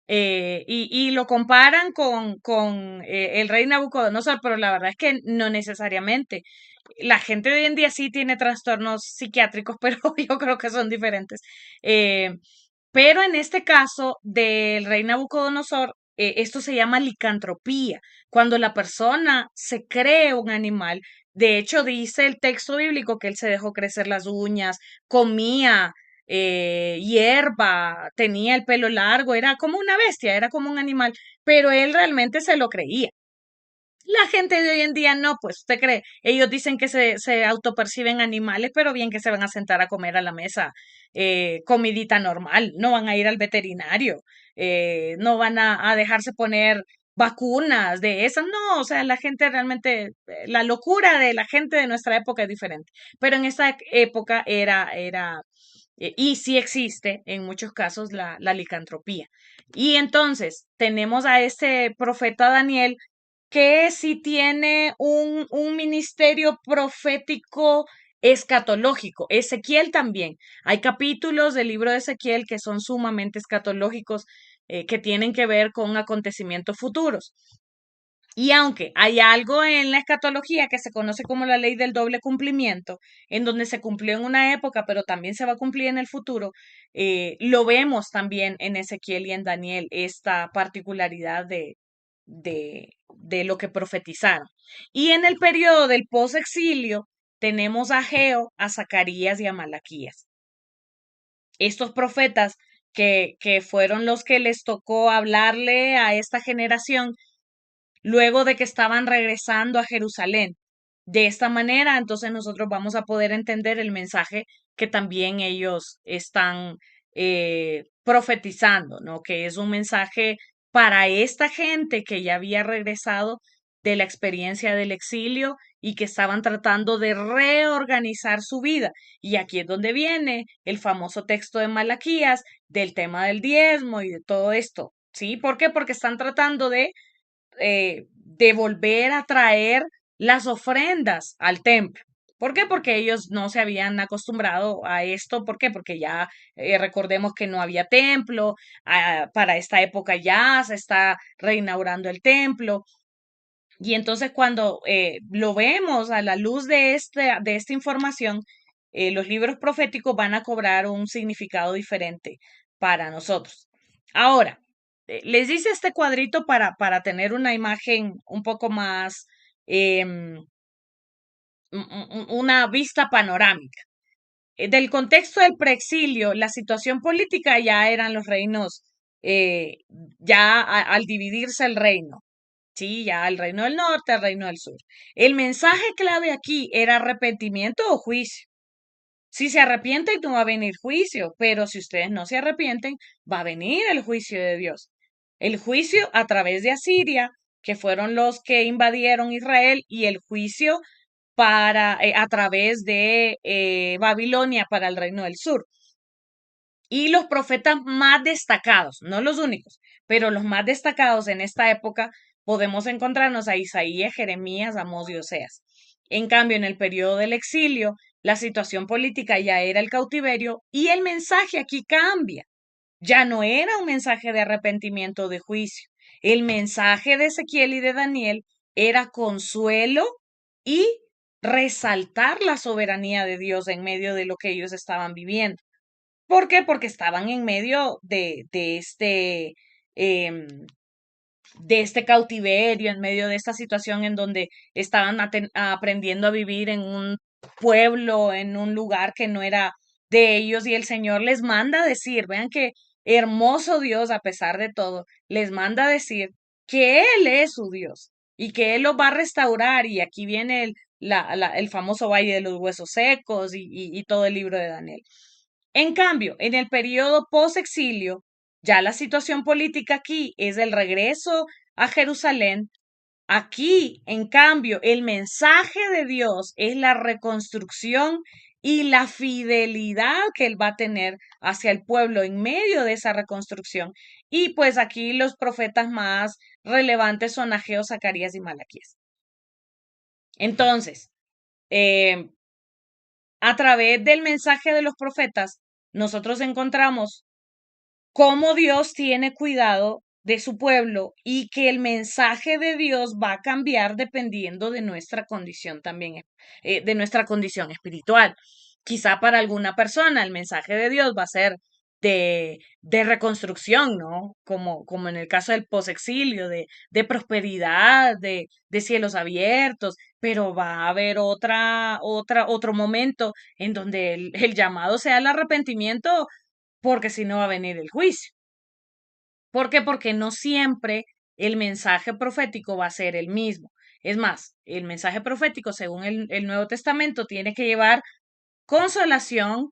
Y lo comparan con el rey Nabucodonosor, pero la verdad es que no necesariamente. La gente de hoy en día sí tiene trastornos psiquiátricos, pero yo creo que son diferentes. Eh, pero en este caso del rey Nabucodonosor, esto se llama licantropía, cuando la persona se cree un animal. De hecho, dice el texto bíblico que él se dejó crecer las uñas, comía hierba, tenía el pelo largo, era como una bestia, era como un animal, pero él realmente se lo creía. La gente de hoy en día no, pues usted cree, ellos dicen que se autoperciben animales, pero bien que se van a sentar a comer a la mesa comidita normal, no van a ir al veterinario, no van a dejarse poner vacunas de esas, no, o sea, la gente realmente, la locura de la gente de nuestra época es diferente, pero en esta época y sí existe en muchos casos la licantropía. Y entonces tenemos a este profeta Daniel que sí tiene un ministerio profético escatológico. Ezequiel también. Hay capítulos del libro de Ezequiel que son sumamente escatológicos, que tienen que ver con acontecimientos futuros. Y aunque hay algo en la escatología que se conoce como la ley del doble cumplimiento, en donde se cumplió en una época, pero también se va a cumplir en el futuro, lo vemos también en Ezequiel y en Daniel, esta particularidad de lo que profetizaron. Y en el periodo del posexilio tenemos a Geo, a Zacarías y a Malaquías. Estos profetas que fueron los que les tocó hablarle a esta generación luego de que estaban regresando a Jerusalén. De esta manera, entonces nosotros vamos a poder entender el mensaje que también ellos están profetizando, ¿no? Que es un mensaje para esta gente que ya había regresado de la experiencia del exilio y que estaban tratando de reorganizar su vida. Y aquí es donde viene el famoso texto de Malaquías del tema del diezmo y de todo esto. ¿Sí? ¿Por qué? Porque están tratando de volver a traer las ofrendas al templo. ¿Por qué? Porque ellos no se habían acostumbrado a esto. ¿Por qué? Porque ya recordemos que no había templo. Para esta época ya se está reinaugurando el templo. Y entonces cuando lo vemos a la luz de esta información, los libros proféticos van a cobrar un significado diferente para nosotros. Ahora, les hice este cuadrito para tener una imagen un poco más, em, una vista panorámica. Del contexto del preexilio, la situación política ya eran los reinos, ya al dividirse el reino. Sí, ya el reino del norte, el reino del sur. El mensaje clave aquí era arrepentimiento o juicio. Si se arrepienten, no va a venir juicio, pero si ustedes no se arrepienten, va a venir el juicio de Dios. El juicio a través de Asiria, que fueron los que invadieron Israel, y el juicio a través de Babilonia para el reino del sur. Y los profetas más destacados, no los únicos, pero los más destacados en esta época, podemos encontrarnos a Isaías, Jeremías, Amós y Oseas. En cambio, en el periodo del exilio, la situación política ya era el cautiverio y el mensaje aquí cambia. Ya no era un mensaje de arrepentimiento o de juicio. El mensaje de Ezequiel y de Daniel era consuelo y resaltar la soberanía de Dios en medio de lo que ellos estaban viviendo. ¿Por qué? Porque estaban en medio em, de este cautiverio, en medio de esta situación en donde estaban aprendiendo a vivir en un pueblo, en un lugar que no era de ellos, y el Señor les manda a decir, vean qué hermoso Dios, a pesar de todo, les manda a decir que Él es su Dios y que Él los va a restaurar. Y aquí viene el famoso Valle de los Huesos Secos y todo el libro de Daniel. En cambio, en el periodo post-exilio, ya la situación política aquí es el regreso a Jerusalén. Aquí, en cambio, el mensaje de Dios es la reconstrucción y la fidelidad que Él va a tener hacia el pueblo en medio de esa reconstrucción. Y pues aquí los profetas más relevantes son Ageo, Zacarías y Malaquías. Entonces, eh, a través del mensaje de los profetas, nosotros encontramos cómo Dios tiene cuidado de su pueblo y que el mensaje de Dios va a cambiar dependiendo de nuestra condición también, de nuestra condición espiritual. Quizá para alguna persona el mensaje de Dios va a ser de reconstrucción, ¿no? Como en el caso del posexilio, de prosperidad, de cielos abiertos, pero va a haber otro momento en donde el llamado sea el arrepentimiento, porque si no va a venir el juicio. ¿Por qué? Porque no siempre el mensaje profético va a ser el mismo. Es más, el mensaje profético, según el Nuevo Testamento, tiene que llevar consolación,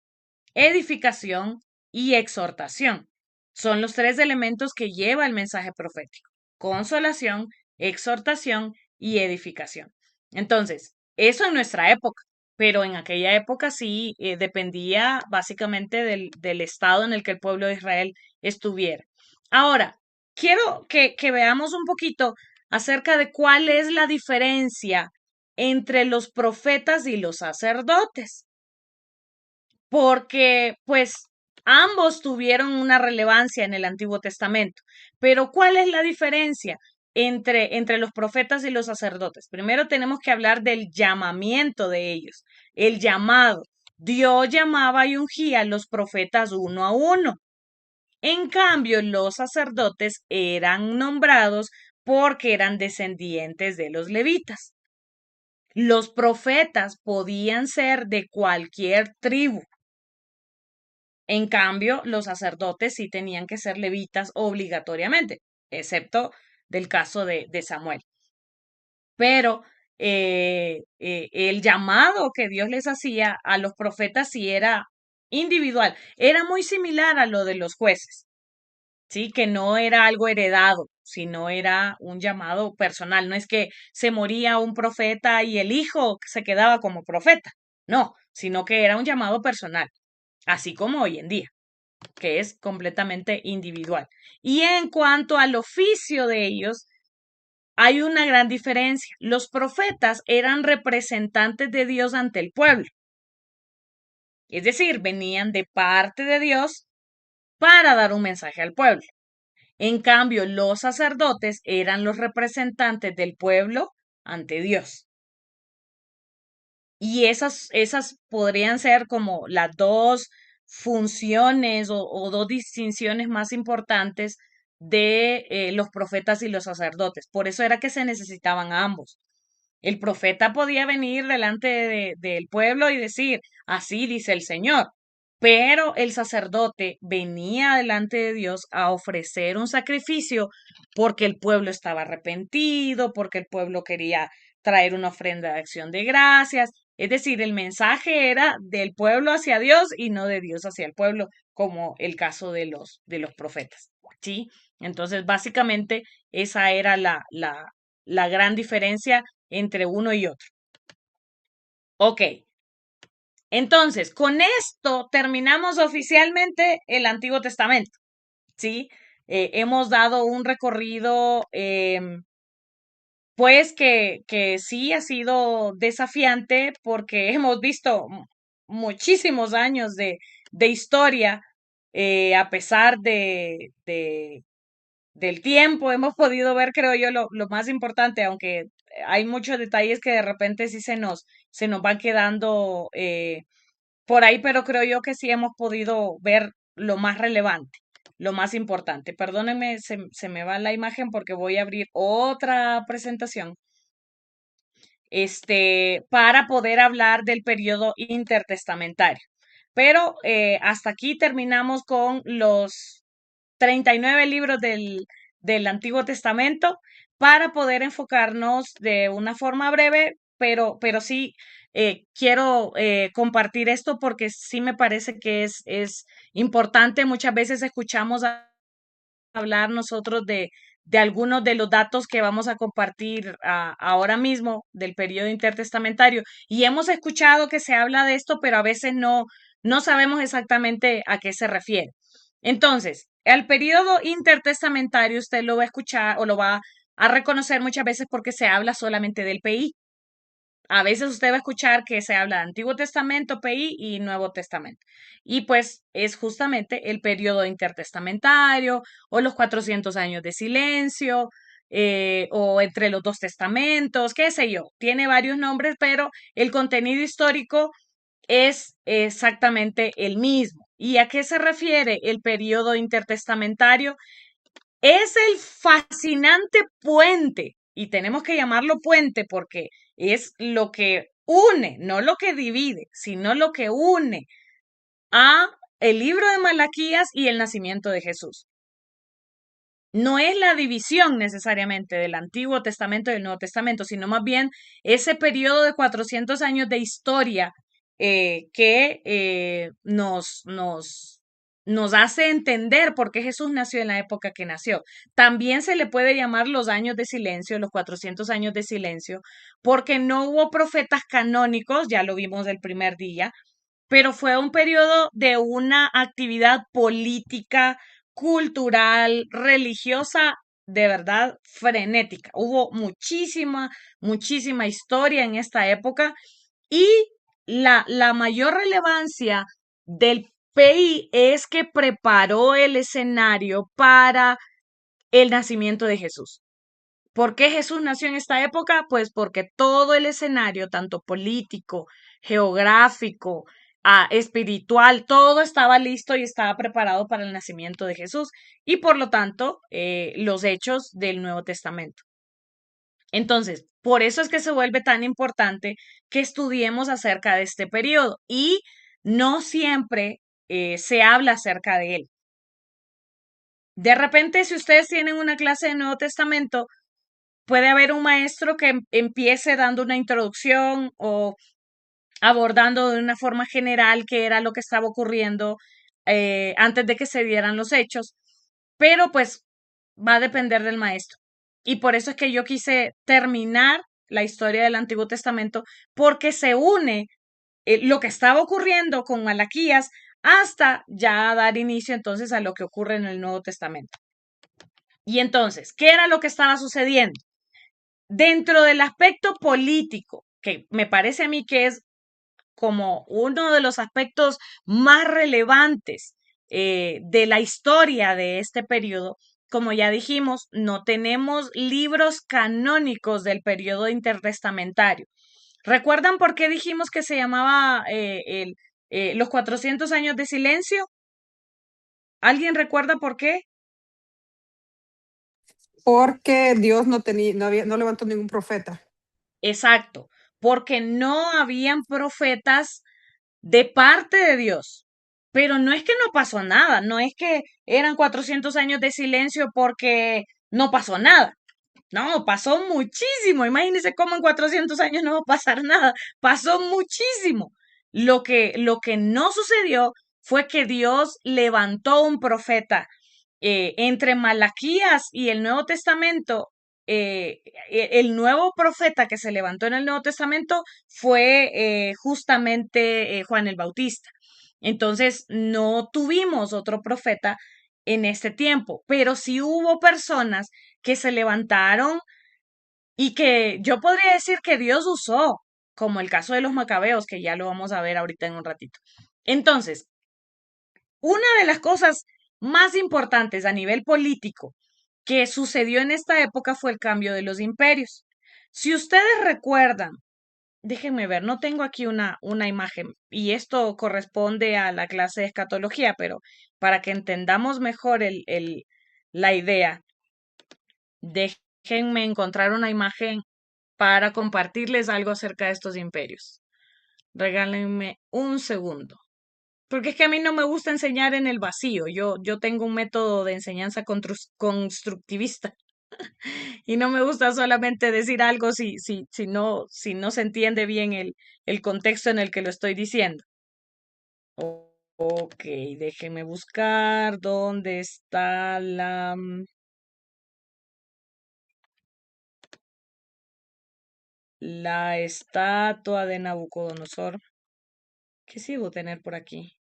edificación y exhortación. Son los tres elementos que lleva el mensaje profético: consolación, exhortación y edificación. Entonces, eso en nuestra época, pero en aquella época sí dependía básicamente del estado en el que el pueblo de Israel estuviera. Ahora, quiero que veamos un poquito acerca de cuál es la diferencia entre los profetas y los sacerdotes, porque pues ambos tuvieron una relevancia en el Antiguo Testamento. Pero ¿cuál es la diferencia entre los profetas y los sacerdotes? Primero tenemos que hablar del llamamiento de ellos, el llamado. Dios llamaba y ungía a los profetas uno a uno. En cambio, los sacerdotes eran nombrados porque eran descendientes de los levitas. Los profetas podían ser de cualquier tribu. En cambio, los sacerdotes sí tenían que ser levitas obligatoriamente, excepto del caso de Samuel. Pero el llamado que Dios les hacía a los profetas sí era individual, era muy similar a lo de los jueces, sí, que no era algo heredado, sino era un llamado personal. No es que se moría un profeta y el hijo se quedaba como profeta, no, sino que era un llamado personal, así como hoy en día, que es completamente individual. Y en cuanto al oficio de ellos, hay una gran diferencia. Los profetas eran representantes de Dios ante el pueblo, es decir, venían de parte de Dios para dar un mensaje al pueblo. En cambio, los sacerdotes eran los representantes del pueblo ante Dios. Y esas podrían ser como las dos funciones o dos distinciones más importantes de los profetas y los sacerdotes. Por eso era que se necesitaban ambos. El profeta podía venir delante del pueblo y decir, así dice el Señor, pero el sacerdote venía delante de Dios a ofrecer un sacrificio porque el pueblo estaba arrepentido, porque el pueblo quería traer una ofrenda de acción de gracias. Es decir, el mensaje era del pueblo hacia Dios y no de Dios hacia el pueblo, como el caso de los profetas. ¿Sí? Entonces, básicamente, esa era la gran diferencia entre uno y otro. Ok, entonces, con esto terminamos oficialmente el Antiguo Testamento, ¿sí? Hemos dado un recorrido, pues que sí ha sido desafiante porque hemos visto muchísimos años de historia, a pesar del tiempo, hemos podido ver, creo yo, lo más importante, aunque hay muchos detalles que de repente sí se nos van quedando por ahí, pero creo yo que sí hemos podido ver lo más relevante, lo más importante. Perdónenme, se me va la imagen porque voy a abrir otra presentación, para poder hablar del periodo intertestamentario. Pero hasta aquí terminamos con los 39 libros del Antiguo Testamento para poder enfocarnos de una forma breve, pero sí quiero compartir esto porque sí me parece que es importante. Muchas veces escuchamos hablar nosotros de algunos de los datos que vamos a compartir ahora mismo del periodo intertestamentario y hemos escuchado que se habla de esto, pero a veces no sabemos exactamente a qué se refiere. Entonces, el periodo intertestamentario usted lo va a escuchar o lo va a reconocer muchas veces porque se habla solamente del PI. A veces usted va a escuchar que se habla de Antiguo Testamento, PI y Nuevo Testamento. Y pues es justamente el periodo intertestamentario o los 400 años de silencio o entre los dos testamentos, qué sé yo. Tiene varios nombres, pero el contenido histórico es exactamente el mismo. ¿Y a qué se refiere el periodo intertestamentario? Es el fascinante puente, y tenemos que llamarlo puente porque es lo que une, no lo que divide, sino lo que une a el libro de Malaquías y el nacimiento de Jesús. No es la división necesariamente del Antiguo Testamento y del Nuevo Testamento, sino más bien ese periodo de 400 años de historia que nos hace entender por qué Jesús nació en la época que nació. También se le puede llamar los años de silencio, los 400 años de silencio, porque no hubo profetas canónicos, ya lo vimos el primer día, pero fue un periodo de una actividad política, cultural, religiosa, de verdad frenética. Hubo muchísima historia en esta época y la mayor relevancia del PI es que preparó el escenario para el nacimiento de Jesús. ¿Por qué Jesús nació en esta época? Pues porque todo el escenario, tanto político, geográfico, espiritual, todo estaba listo y estaba preparado para el nacimiento de Jesús y por lo tanto los hechos del Nuevo Testamento. Entonces, por eso es que se vuelve tan importante que estudiemos acerca de este periodo y no siempre se habla acerca de él. De repente, si ustedes tienen una clase de Nuevo Testamento, puede haber un maestro que empiece dando una introducción o abordando de una forma general qué era lo que estaba ocurriendo antes de que se dieran los hechos, pero pues va a depender del maestro. Y por eso es que yo quise terminar la historia del Antiguo Testamento porque se une lo que estaba ocurriendo con Malaquías hasta ya dar inicio entonces a lo que ocurre en el Nuevo Testamento. Y entonces, ¿qué era lo que estaba sucediendo? Dentro del aspecto político, que me parece a mí que es como uno de los aspectos más relevantes de la historia de este periodo, como ya dijimos, no tenemos libros canónicos del periodo intertestamentario. ¿Recuerdan por qué dijimos que se llamaba los 400 años de silencio? ¿Alguien recuerda por qué? Porque Dios no tenía, no levantó ningún profeta. Exacto, porque no habían profetas de parte de Dios. Pero no es que no pasó nada, no es que eran 400 años de silencio porque no pasó nada. No, pasó muchísimo. Imagínense cómo en 400 años no va a pasar nada. Pasó muchísimo. Lo que no sucedió fue que Dios levantó un profeta entre Malaquías y el Nuevo Testamento. El nuevo profeta que se levantó en el Nuevo Testamento fue justamente Juan el Bautista. Entonces, no tuvimos otro profeta en este tiempo, pero sí hubo personas que se levantaron y que yo podría decir que Dios usó, como el caso de los macabeos, que ya lo vamos a ver ahorita en un ratito. Entonces, una de las cosas más importantes a nivel político que sucedió en esta época fue el cambio de los imperios. Si ustedes recuerdan, déjenme ver, no tengo aquí una imagen y esto corresponde a la clase de escatología, pero para que entendamos mejor la idea, déjenme encontrar una imagen para compartirles algo acerca de estos imperios. Regálenme un segundo. Porque es que a mí no me gusta enseñar en el vacío. Yo tengo un método de enseñanza constructivista y no me gusta solamente decir algo si no se entiende bien el contexto en el que lo estoy diciendo. Ok, déjenme buscar dónde está la estatua de Nabucodonosor. ¿Qué sigo tener por aquí?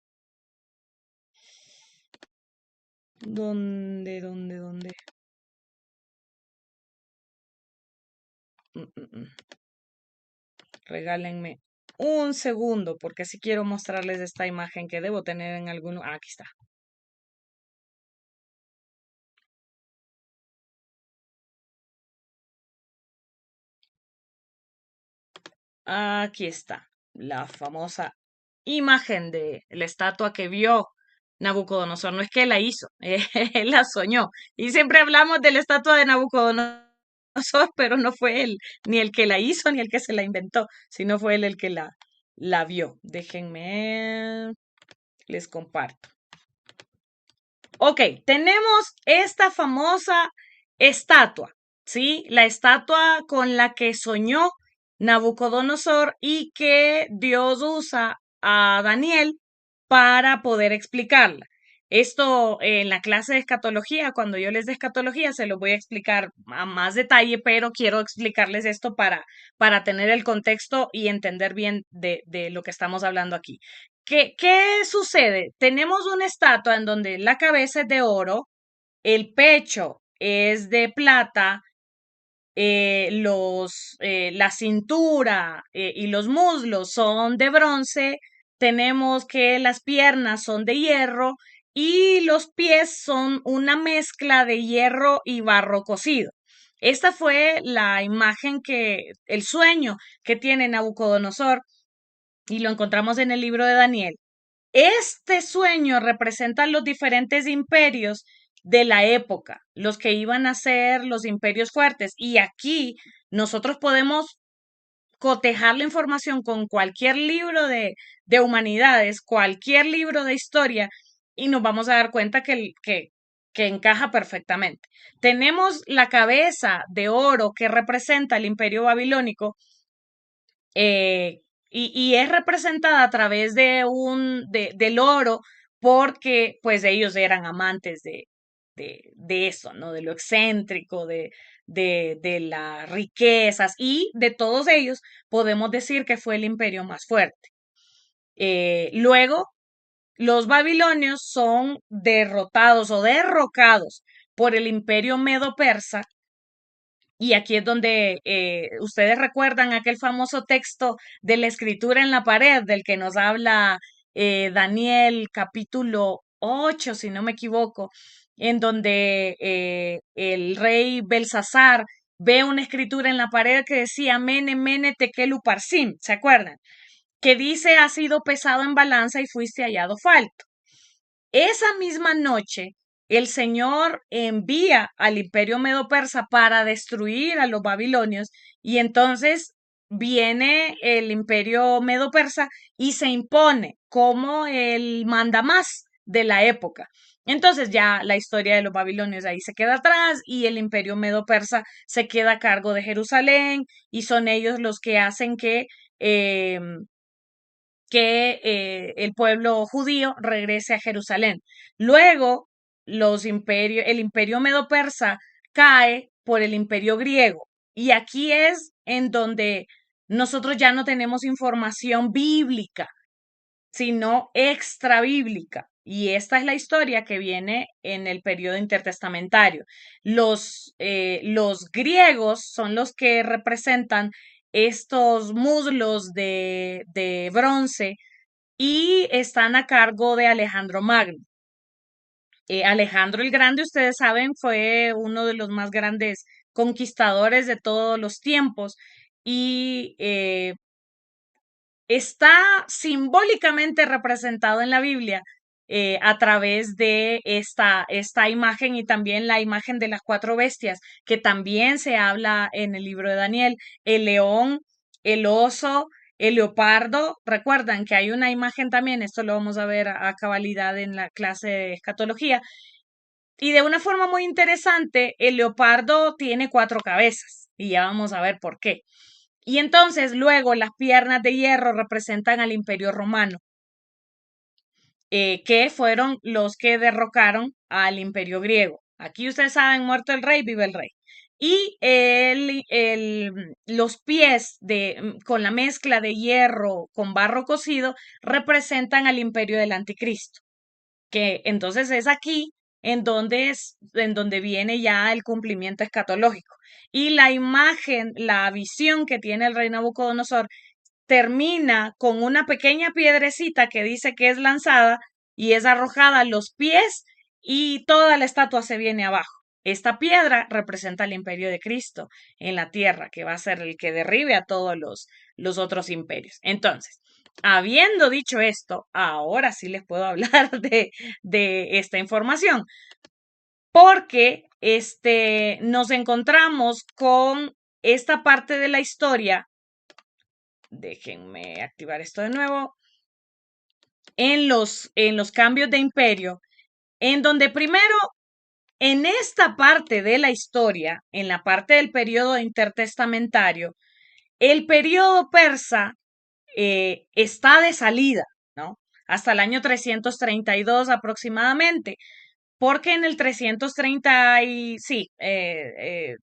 ¿Dónde? Mm, mm, mm. Regálenme un segundo, porque si quiero mostrarles esta imagen que debo tener en alguno. Aquí está. Aquí está. La famosa imagen de la estatua que vio Nabucodonosor. No es que la hizo, él la soñó. Y siempre hablamos de la estatua de Nabucodonosor, pero no fue él ni el que la hizo ni el que se la inventó, sino fue él el que la vio. Déjenme, les comparto. Ok, tenemos esta famosa estatua, ¿sí? La estatua con la que soñó Nabucodonosor y que Dios usa a Daniel para poder explicarla. Esto en la clase de escatología, cuando yo les dé escatología, se lo voy a explicar a más detalle, pero quiero explicarles esto para tener el contexto y entender bien de lo que estamos hablando aquí. ¿Qué sucede? Tenemos una estatua en donde la cabeza es de oro, el pecho es de plata, la cintura y los muslos son de bronce, tenemos que las piernas son de hierro y los pies son una mezcla de hierro y barro cocido. Esta fue la imagen el sueño que tiene Nabucodonosor y lo encontramos en el libro de Daniel. Este sueño representa los diferentes imperios de la época, los que iban a ser los imperios fuertes. Y aquí nosotros podemos cotejar la información con cualquier libro de humanidades, cualquier libro de historia, y nos vamos a dar cuenta que encaja perfectamente. Tenemos la cabeza de oro que representa el imperio babilónico, eh, y es representada a través del oro porque pues ellos eran amantes de eso, ¿no? De lo excéntrico, de las riquezas y de todos ellos podemos decir que fue el imperio más fuerte. Luego, los babilonios son derrotados o derrocados por el imperio medo-persa y aquí es donde ustedes recuerdan aquel famoso texto de la escritura en la pared del que nos habla Daniel capítulo 8 si no me equivoco, en donde el rey Belsasar ve una escritura en la pared que decía Mene, Mene, Tekel, Uparsim, ¿se acuerdan? Que dice, has sido pesado en balanza y fuiste hallado falto. Esa misma noche, el Señor envía al imperio medo-persa para destruir a los babilonios y entonces viene el imperio medo-persa y se impone como el mandamás de la época. Entonces ya la historia de los babilonios ahí se queda atrás y el imperio medo-persa se queda a cargo de Jerusalén y son ellos los que hacen que el pueblo judío regrese a Jerusalén. Luego, el imperio medo-persa cae por el imperio griego. Y aquí es en donde nosotros ya no tenemos información bíblica, sino extra bíblica. Y esta es la historia que viene en el periodo intertestamentario. Los griegos son los que representan estos muslos de bronce y están a cargo de Alejandro Magno. Alejandro el Grande, ustedes saben, fue uno de los más grandes conquistadores de todos los tiempos y está simbólicamente representado en la Biblia a través de esta imagen y también la imagen de las cuatro bestias, que también se habla en el libro de Daniel, el león, el oso, el leopardo. Recuerdan que hay una imagen también, esto lo vamos a ver a cabalidad en la clase de escatología, y de una forma muy interesante, el leopardo tiene cuatro cabezas, y ya vamos a ver por qué. Y entonces luego las piernas de hierro representan al Imperio Romano, que fueron los que derrocaron al Imperio Griego. Aquí ustedes saben, muerto el rey, vive el rey. Y los pies con la mezcla de hierro con barro cocido representan al imperio del anticristo, que entonces es aquí en donde viene ya el cumplimiento escatológico. Y la imagen, la visión que tiene el rey Nabucodonosor termina con una pequeña piedrecita que dice que es lanzada y es arrojada a los pies y toda la estatua se viene abajo. Esta piedra representa el imperio de Cristo en la tierra, que va a ser el que derribe a todos los otros imperios. Entonces, habiendo dicho esto, ahora sí les puedo hablar de esta información, porque nos encontramos con esta parte de la historia. Déjenme activar esto de nuevo. En los cambios de imperio, en donde primero, en esta parte de la historia, en la parte del periodo intertestamentario, el periodo persa está de salida, ¿no? Hasta el año 332 aproximadamente, porque en el 330 y sí,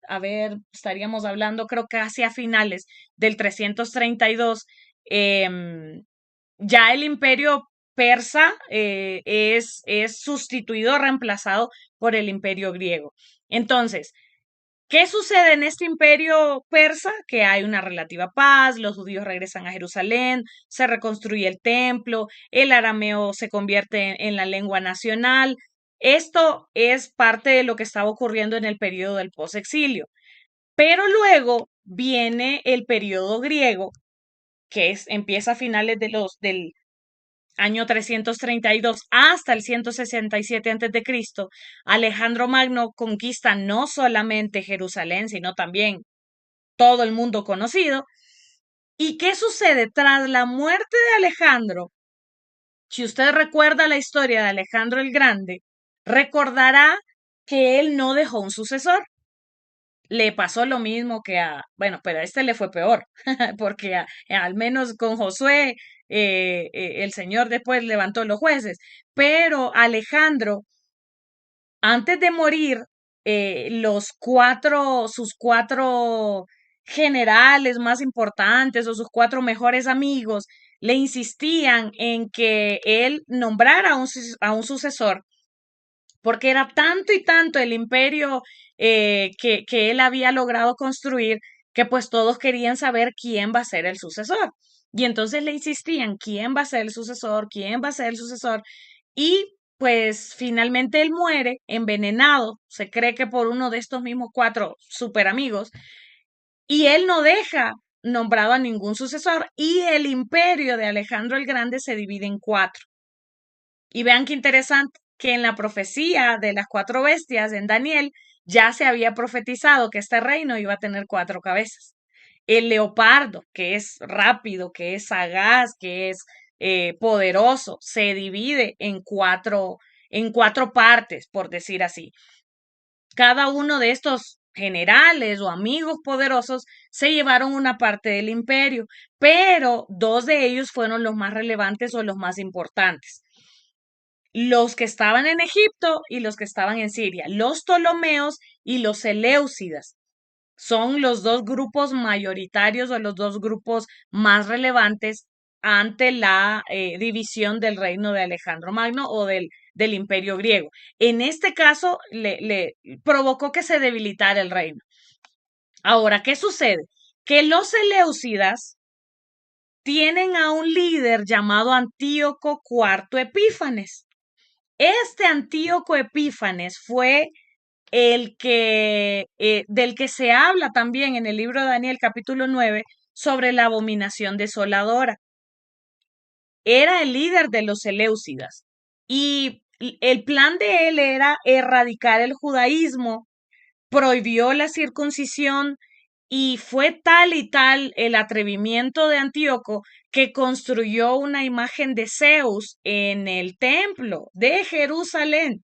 a ver, estaríamos hablando creo que hacia finales del 332, ya el imperio persa es sustituido, reemplazado por el imperio griego. Entonces, ¿qué sucede en este imperio persa? Que hay una relativa paz, los judíos regresan a Jerusalén, se reconstruye el templo, el arameo se convierte en la lengua nacional. Esto es parte de lo que estaba ocurriendo en el periodo del posexilio. Pero luego viene el periodo griego, que empieza a finales del año 332 hasta el 167 a.C., Alejandro Magno conquista no solamente Jerusalén, sino también todo el mundo conocido. ¿Y qué sucede? Tras la muerte de Alejandro, si usted recuerda la historia de Alejandro el Grande, recordará que él no dejó un sucesor. Le pasó lo mismo que bueno, pero a este le fue peor, porque al menos con Josué, el Señor después levantó los jueces, pero Alejandro, antes de morir, sus cuatro generales más importantes o sus cuatro mejores amigos le insistían en que él nombrara a un sucesor, porque era tanto y tanto el imperio que él había logrado construir, que pues todos querían saber quién va a ser el sucesor. Y entonces le insistían, ¿quién va a ser el sucesor? ¿Quién va a ser el sucesor? Y pues finalmente él muere envenenado, se cree que por uno de estos mismos cuatro super amigos, y él no deja nombrado a ningún sucesor, y el imperio de Alejandro el Grande se divide en cuatro. Y vean qué interesante que en la profecía de las cuatro bestias en Daniel ya se había profetizado que este reino iba a tener cuatro cabezas. El leopardo, que es rápido, que es sagaz, que es poderoso, se divide en cuatro partes, por decir así. Cada uno de estos generales o amigos poderosos se llevaron una parte del imperio, pero dos de ellos fueron los más relevantes o los más importantes: los que estaban en Egipto y los que estaban en Siria, los Ptolomeos y los Seleucidas. Son los dos grupos mayoritarios o los dos grupos más relevantes ante la división del reino de Alejandro Magno o del imperio griego. En este caso, le provocó que se debilitara el reino. Ahora, ¿qué sucede? Que los Seleucidas tienen a un líder llamado Antíoco IV Epífanes. Este Antíoco Epífanes fue del que se habla también en el libro de Daniel capítulo 9 sobre la abominación desoladora. era el líder de los Seleucidas. Y el plan de él era erradicar el judaísmo, prohibió la circuncisión y fue tal y tal el atrevimiento de Antíoco que construyó una imagen de Zeus en el templo de Jerusalén.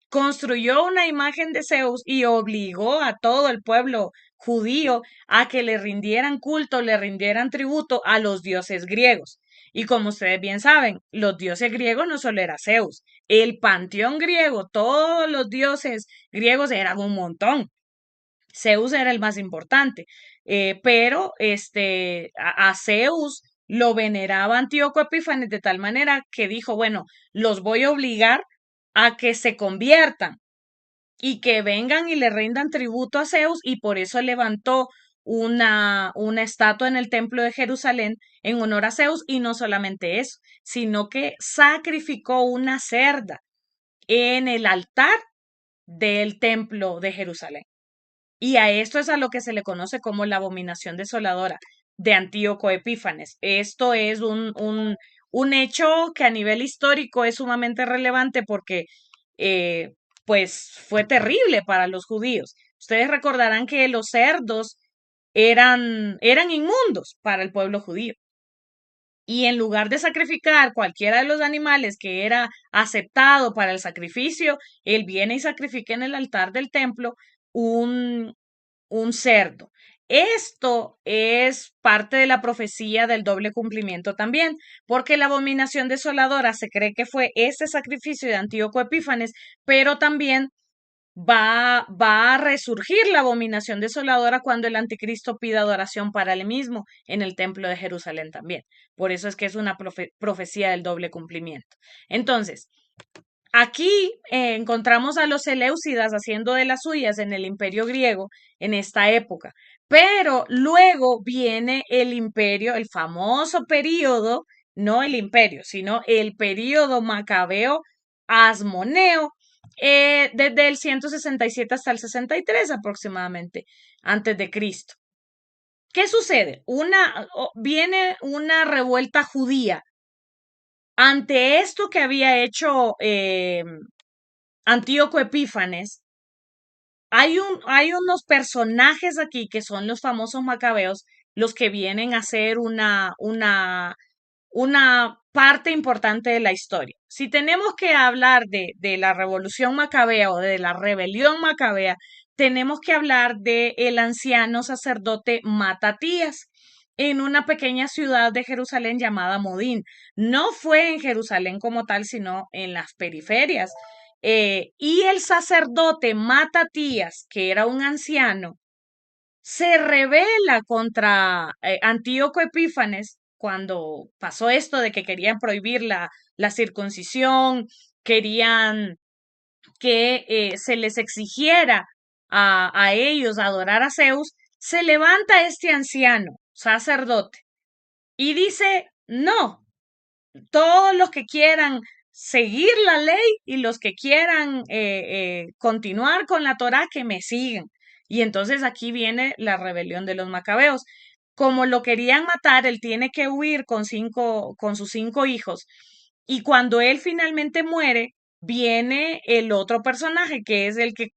Construyó una imagen de Zeus y obligó a todo el pueblo judío a que le rindieran culto, le rindieran tributo a los dioses griegos. Y como ustedes bien saben, los dioses griegos no solo era Zeus, el panteón griego, todos los dioses griegos eran un montón. Zeus era el más importante, pero a Zeus lo veneraba Antíoco Epífanes de tal manera que dijo, bueno, los voy a obligar a que se conviertan y que vengan y le rindan tributo a Zeus, y por eso levantó una estatua en el templo de Jerusalén en honor a Zeus, y no solamente eso, sino que sacrificó una cerda en el altar del templo de Jerusalén. Y a esto es a lo que se le conoce como la abominación desoladora de Antíoco Epífanes. Esto es un hecho que a nivel histórico es sumamente relevante porque eh, pues fue terrible para los judíos. Ustedes recordarán que los cerdos eran inmundos para el pueblo judío. Y en lugar de sacrificar cualquiera de los animales que era aceptado para el sacrificio, él viene y sacrifica en el altar del templo un, un cerdo. Esto es parte de la profecía del doble cumplimiento también, porque la abominación desoladora se cree que fue ese sacrificio de Antíoco Epífanes, pero también va a resurgir la abominación desoladora cuando el anticristo pida adoración para él mismo en el templo de Jerusalén también. Por eso es que es una profecía del doble cumplimiento. Entonces, aquí encontramos a los Seleucidas haciendo de las suyas en el imperio griego en esta época, pero luego viene el imperio, el famoso periodo, no el imperio, sino el periodo macabeo asmoneo, desde el 167 hasta el 63 aproximadamente, antes de Cristo. ¿Qué sucede? Viene una revuelta judía ante esto que había hecho Antíoco Epífanes. Hay unos personajes aquí que son los famosos macabeos, los que vienen a ser una parte importante de la historia. Si tenemos que hablar de la revolución macabea o de la rebelión macabea, tenemos que hablar de el anciano sacerdote Matatías en una pequeña ciudad de Jerusalén llamada Modín. No fue en Jerusalén como tal, sino en las periferias. Y el sacerdote Matatías, que era un anciano, se rebela contra Antíoco Epífanes cuando pasó esto de que querían prohibir la circuncisión, querían que se les exigiera a ellos adorar a Zeus. Se levanta este anciano sacerdote y dice, no, todos los que quieran seguir la ley y los que quieran continuar con la Torá, que me sigan. Y entonces aquí viene la rebelión de los macabeos. Como lo querían matar, él tiene que huir con sus 5 hijos. Y cuando él finalmente muere, viene el otro personaje, que es el que,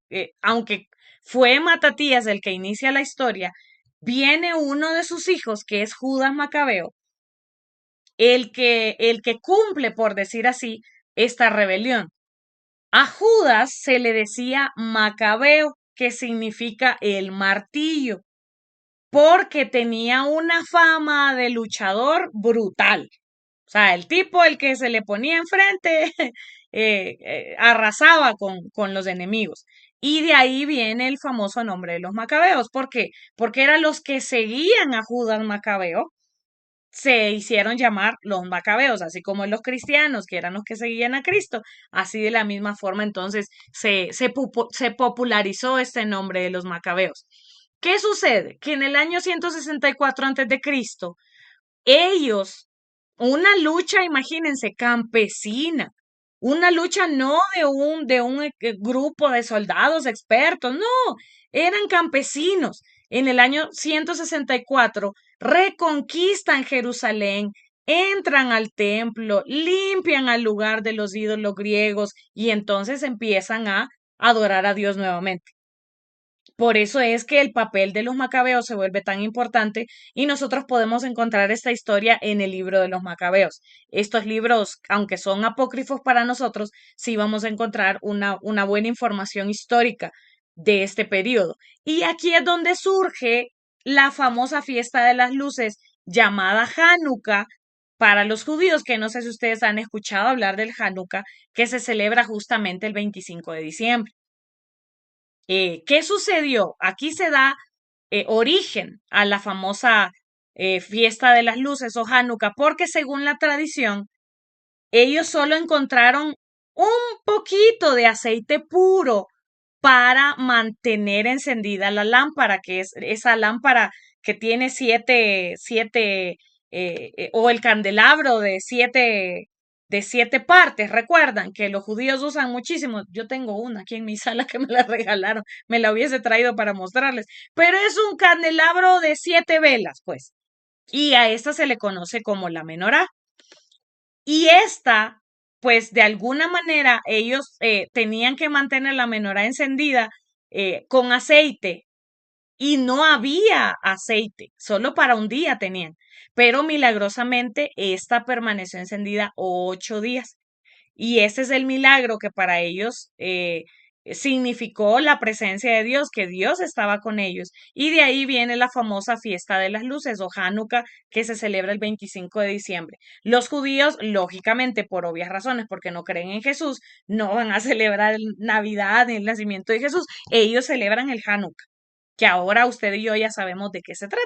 aunque fue Matatías el que inicia la historia, viene uno de sus hijos, que es Judas Macabeo, el que cumple, por decir así, esta rebelión. A Judas se le decía Macabeo, que significa el martillo, porque tenía una fama de luchador brutal. O sea, el tipo, el que se le ponía enfrente, arrasaba con los enemigos. Y de ahí viene el famoso nombre de los macabeos. ¿Por qué? Porque eran los que seguían a Judas Macabeo, se hicieron llamar los macabeos, así como los cristianos, que eran los que seguían a Cristo. Así de la misma forma, entonces, se popularizó este nombre de los macabeos. ¿Qué sucede? Que en el año 164 antes de Cristo, ellos, una lucha, imagínense, campesina, una lucha no de un grupo de soldados expertos, no, eran campesinos. En el año 164 reconquistan Jerusalén, entran al templo, limpian al lugar de los ídolos griegos y entonces empiezan a adorar a Dios nuevamente. Por eso es que el papel de los macabeos se vuelve tan importante y nosotros podemos encontrar esta historia en el libro de los macabeos. Estos libros, aunque son apócrifos para nosotros, sí vamos a encontrar una buena información histórica de este periodo. Y aquí es donde surge la famosa fiesta de las luces llamada Hanukkah para los judíos, que no sé si ustedes han escuchado hablar del Hanukkah, que se celebra justamente el 25 de diciembre. ¿Qué sucedió? Aquí se da origen a la famosa fiesta de las luces o Hanukkah, porque según la tradición, ellos solo encontraron un poquito de aceite puro para mantener encendida la lámpara, que es esa lámpara que tiene o el candelabro de siete partes. Recuerdan que los judíos usan muchísimo. Yo tengo una aquí en mi sala que me la regalaron, me la hubiese traído para mostrarles, pero es un candelabro de 7 velas, pues, y a esta se le conoce como la menorá. Y esta, pues de alguna manera ellos tenían que mantener la menorá encendida con aceite y no había aceite, solo para un día tenían. Pero milagrosamente esta permaneció encendida 8 días. Y ese es el milagro que para ellos significó la presencia de Dios, que Dios estaba con ellos. Y de ahí viene la famosa fiesta de las luces o Hanukkah, que se celebra el 25 de diciembre. Los judíos, lógicamente, por obvias razones, porque no creen en Jesús, no van a celebrar Navidad ni el nacimiento de Jesús. Ellos celebran el Hanukkah, que ahora usted y yo ya sabemos de qué se trata.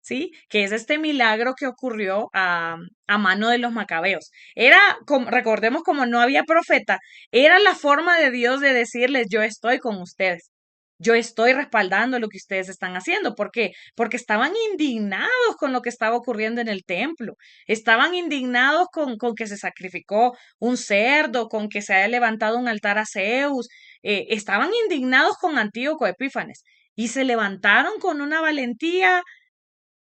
¿Sí? Que es este milagro que ocurrió a mano de los macabeos. Era, como, recordemos, como no había profeta, era la forma de Dios de decirles, yo estoy con ustedes. Yo estoy respaldando lo que ustedes están haciendo. ¿Por qué? Porque estaban indignados con lo que estaba ocurriendo en el templo. Estaban indignados con que se sacrificó un cerdo, con que se haya levantado un altar a Zeus. Estaban indignados con Antíoco Epífanes y se levantaron con una valentía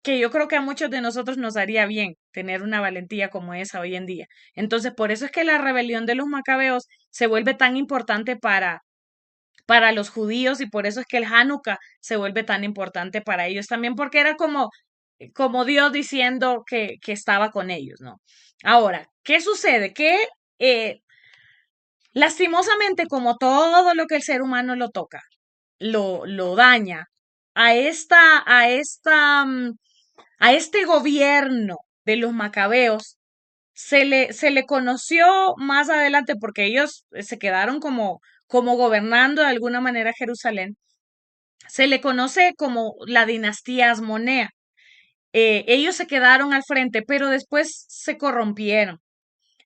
que yo creo que a muchos de nosotros nos haría bien tener una valentía como esa hoy en día. Entonces, por eso es que la rebelión de los macabeos se vuelve tan importante para los judíos y por eso es que el Hanukkah se vuelve tan importante para ellos también, porque era como Dios diciendo que estaba con ellos, ¿no? Ahora, ¿qué sucede? Que lastimosamente, como todo lo que el ser humano lo toca, lo daña, a este gobierno de los macabeos se le conoció más adelante porque ellos se quedaron como gobernando de alguna manera Jerusalén. Se le conoce como la dinastía Asmonea. Ellos se quedaron al frente, pero después se corrompieron.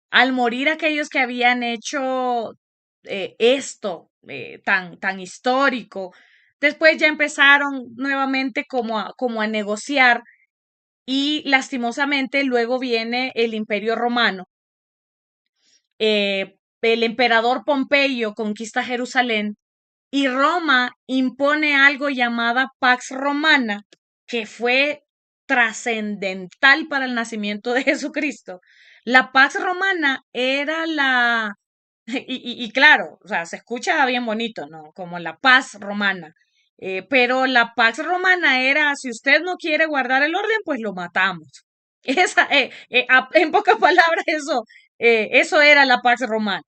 Al morir aquellos que habían hecho esto tan histórico, después ya empezaron nuevamente como a negociar y lastimosamente luego viene el Imperio Romano. El emperador Pompeyo conquista Jerusalén y Roma impone algo llamada Pax Romana, que fue trascendental para el nacimiento de Jesucristo. La Pax Romana era y claro, o sea, se escucha bien bonito, ¿no? Como la paz romana. Pero la Pax Romana era, si usted no quiere guardar el orden, pues lo matamos. En pocas palabras, eso era la Pax Romana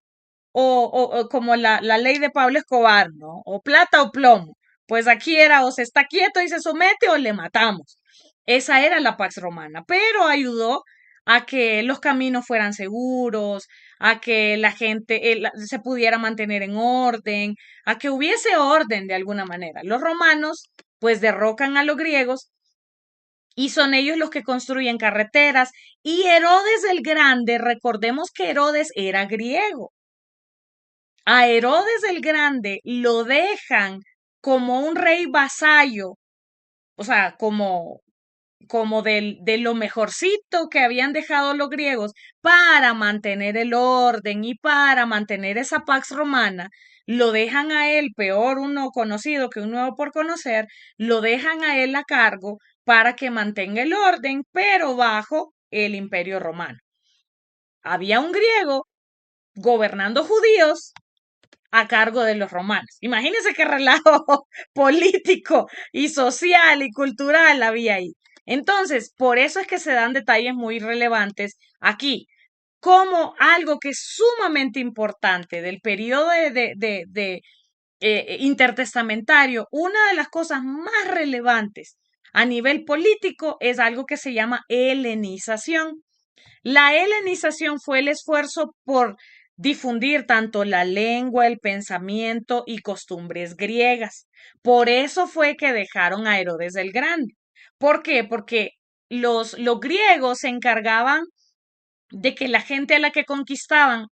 o como la ley de Pablo Escobar, ¿no? O plata o plomo. Pues aquí era o se está quieto y se somete o le matamos. Esa era la Pax Romana, pero ayudó a que los caminos fueran seguros, a que la gente se pudiera mantener en orden, a que hubiese orden de alguna manera. Los romanos pues derrocan a los griegos y son ellos los que construyen carreteras. Y Herodes el Grande, recordemos que Herodes era griego. A Herodes el Grande lo dejan como un rey vasallo, o sea, como de lo mejorcito que habían dejado los griegos para mantener el orden y para mantener esa pax romana, lo dejan a él, peor uno conocido que un nuevo por conocer, lo dejan a él a cargo para que mantenga el orden, pero bajo el Imperio Romano. Había un griego gobernando judíos a cargo de los romanos. Imagínense qué relajo político y social y cultural había ahí. Entonces, por eso es que se dan detalles muy relevantes aquí, como algo que es sumamente importante del periodo intertestamentario. Una de las cosas más relevantes a nivel político es algo que se llama helenización. La helenización fue el esfuerzo por difundir tanto la lengua, el pensamiento y costumbres griegas. Por eso fue que dejaron a Herodes el Grande. ¿Por qué? Porque los griegos se encargaban de que la gente a la que conquistaban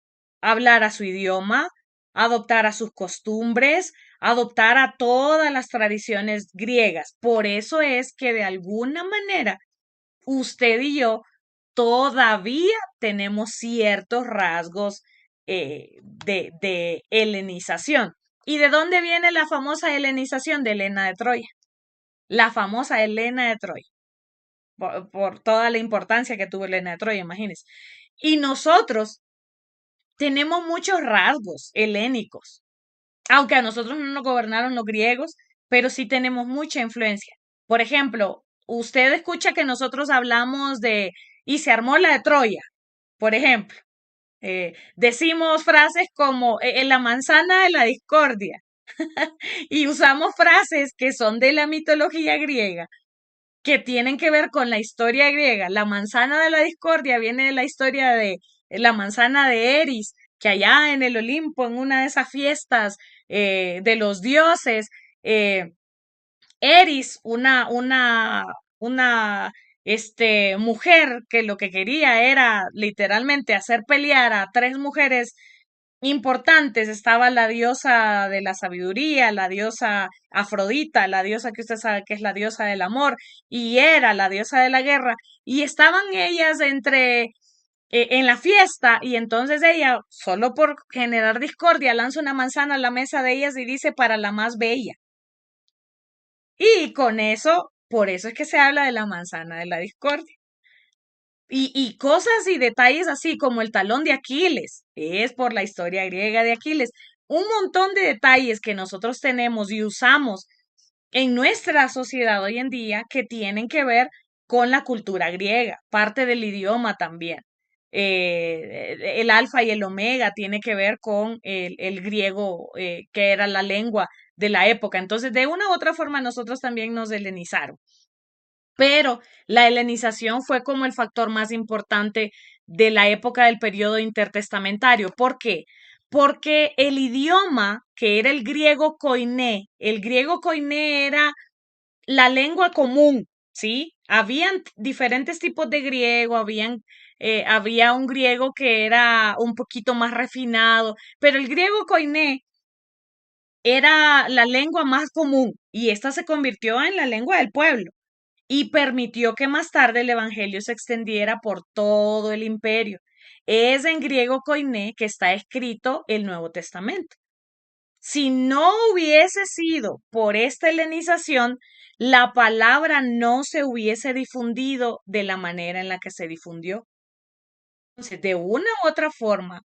hablara su idioma, adoptara sus costumbres, adoptara todas las tradiciones griegas. Por eso es que de alguna manera usted y yo todavía tenemos ciertos rasgos de helenización. ¿Y de dónde viene la famosa helenización de Helena de Troya? La famosa Helena de Troya, por toda la importancia que tuvo Helena de Troya, imagínense. Y nosotros tenemos muchos rasgos helénicos, aunque a nosotros no nos gobernaron los griegos, pero sí tenemos mucha influencia. Por ejemplo, usted escucha que nosotros hablamos de y se armó la de Troya, por ejemplo. Decimos frases como en la manzana de la discordia y usamos frases que son de la mitología griega, que tienen que ver con la historia griega. La manzana de la discordia viene de la historia de la manzana de Eris, que allá en el Olimpo, en una de esas fiestas de los dioses, eh, Eris, una mujer que lo que quería era literalmente hacer pelear a tres mujeres importantes. Estaba la diosa de la sabiduría, la diosa Afrodita, la diosa que usted sabe que es la diosa del amor, y era la diosa de la guerra, y estaban ellas en la fiesta, y entonces ella, solo por generar discordia, lanza una manzana a la mesa de ellas y dice para la más bella. Y con eso, por eso es que se habla de la manzana de la discordia. Y cosas y detalles así como el talón de Aquiles, es por la historia griega de Aquiles. Un montón de detalles que nosotros tenemos y usamos en nuestra sociedad hoy en día que tienen que ver con la cultura griega, parte del idioma también. El alfa y el omega tiene que ver con el griego, que era la lengua de la época. Entonces, de una u otra forma, nosotros también nos helenizaron. Pero la helenización fue como el factor más importante de la época del periodo intertestamentario. ¿Por qué? Porque el idioma, que era el griego koiné era la lengua común, ¿sí? Habían diferentes tipos de griego, había un griego que era un poquito más refinado, pero el griego koiné era la lengua más común y esta se convirtió en la lengua del pueblo y permitió que más tarde el evangelio se extendiera por todo el imperio. Es en griego koiné que está escrito el Nuevo Testamento. Si no hubiese sido por esta helenización, la palabra no se hubiese difundido de la manera en la que se difundió. Entonces, de una u otra forma,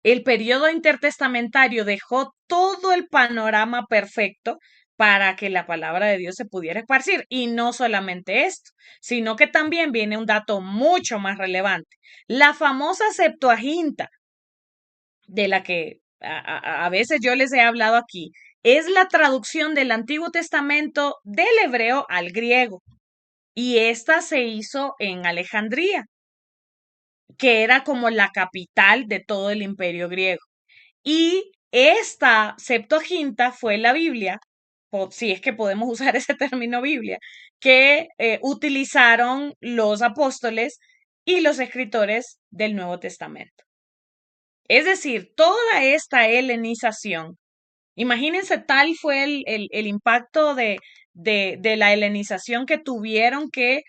el periodo intertestamentario dejó todo el panorama perfecto para que la palabra de Dios se pudiera esparcir. Y no solamente esto, sino que también viene un dato mucho más relevante. La famosa Septuaginta, de la que a veces yo les he hablado aquí, es la traducción del Antiguo Testamento del hebreo al griego. Y esta se hizo en Alejandría, que era como la capital de todo el imperio griego. Y esta Septuaginta fue la Biblia, o si es que podemos usar ese término Biblia, que utilizaron los apóstoles y los escritores del Nuevo Testamento. Es decir, toda esta helenización, imagínense tal fue el impacto de la helenización que tuvieron que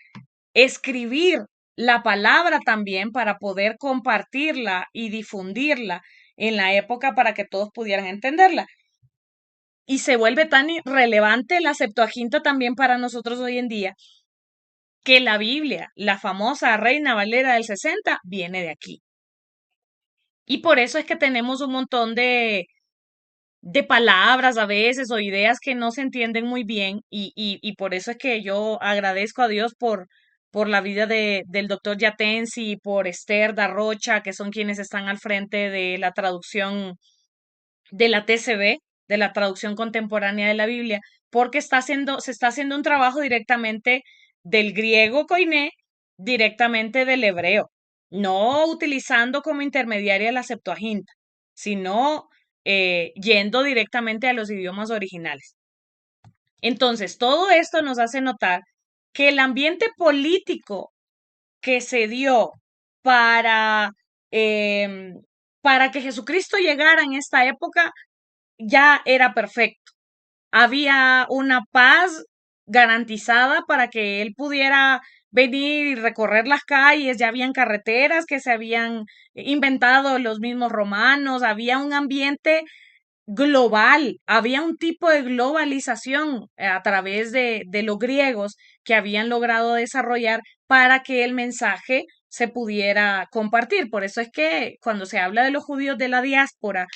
escribir la palabra también para poder compartirla y difundirla en la época para que todos pudieran entenderla. Y se vuelve tan relevante la Septuaginta también para nosotros hoy en día, que la Biblia, la famosa Reina Valera del 60, viene de aquí. Y por eso es que tenemos un montón de palabras a veces o ideas que no se entienden muy bien y por eso es que yo agradezco a Dios por la vida del doctor Yatensi y por Esther Darrocha, que son quienes están al frente de la traducción de la TCB, de la traducción contemporánea de la Biblia, porque se está haciendo un trabajo directamente del griego koiné, directamente del hebreo, no utilizando como intermediaria la Septuaginta, sino yendo directamente a los idiomas originales. Entonces, todo esto nos hace notar que el ambiente político que se dio para, em, para que Jesucristo llegara en esta época ya era perfecto. Había una paz garantizada para que él pudiera venir y recorrer las calles, ya habían carreteras que se habían inventado los mismos romanos, había un ambiente global, había un tipo de globalización a través de los griegos que habían logrado desarrollar para que el mensaje se pudiera compartir. Por eso es que cuando se habla de los judíos de la diáspora,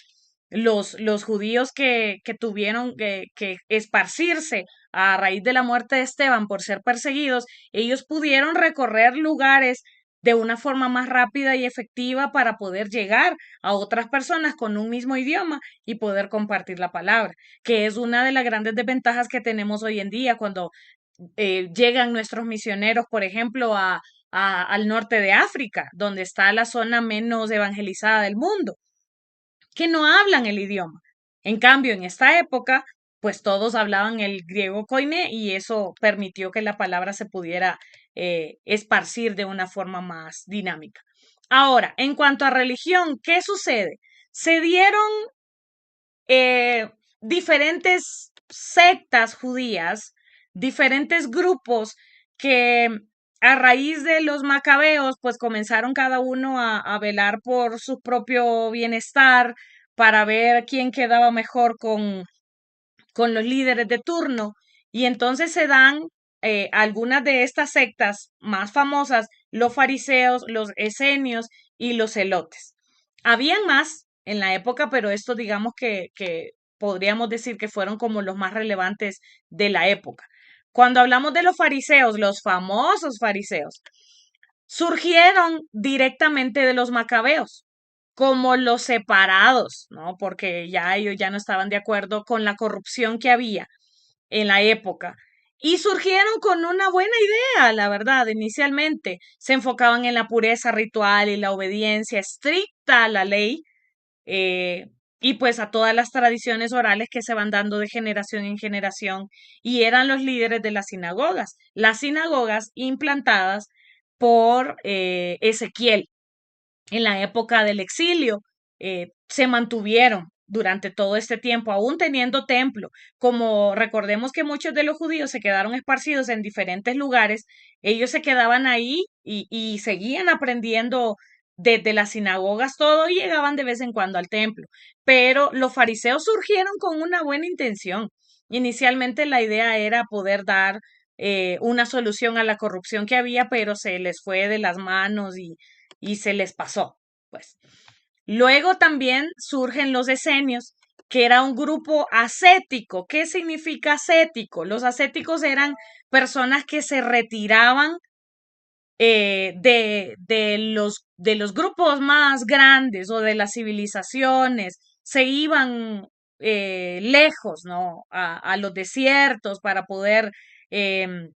los judíos que tuvieron que esparcirse a raíz de la muerte de Esteban por ser perseguidos, ellos pudieron recorrer lugares de una forma más rápida y efectiva para poder llegar a otras personas con un mismo idioma y poder compartir la palabra, que es una de las grandes desventajas que tenemos hoy en día cuando llegan nuestros misioneros, por ejemplo, al norte de África, donde está la zona menos evangelizada del mundo que no hablan el idioma. En cambio, en esta época, pues todos hablaban el griego koiné y eso permitió que la palabra se pudiera esparcir de una forma más dinámica. Ahora, en cuanto a religión, ¿qué sucede? Se dieron diferentes sectas judías, diferentes grupos que a raíz de los macabeos, pues comenzaron cada uno a velar por su propio bienestar para ver quién quedaba mejor con los líderes de turno. Y entonces se dan algunas de estas sectas más famosas, los fariseos, los esenios y los celotes. Habían más en la época, pero estos digamos que podríamos decir que fueron como los más relevantes de la época. Cuando hablamos de los fariseos, los famosos fariseos, surgieron directamente de los macabeos, como los separados, ¿no? Porque ya ellos ya no estaban de acuerdo con la corrupción que había en la época. Y surgieron con una buena idea, la verdad, inicialmente. Se enfocaban en la pureza ritual y la obediencia estricta a la ley, eh, y pues a todas las tradiciones orales que se van dando de generación en generación, y eran los líderes de las sinagogas implantadas por Ezequiel en la época del exilio, se mantuvieron durante todo este tiempo, aún teniendo templo. Como recordemos que muchos de los judíos se quedaron esparcidos en diferentes lugares, ellos se quedaban ahí y seguían aprendiendo desde las sinagogas todo y llegaban de vez en cuando al templo. Pero los fariseos surgieron con una buena intención. Inicialmente la idea era poder dar una solución a la corrupción que había, pero se les fue de las manos y se les pasó, pues. Luego también surgen los esenios, que era un grupo ascético. ¿Qué significa ascético? Los ascéticos eran personas que se retiraban de los grupos más grandes o de las civilizaciones, se iban lejos, ¿no? A los desiertos para poder em,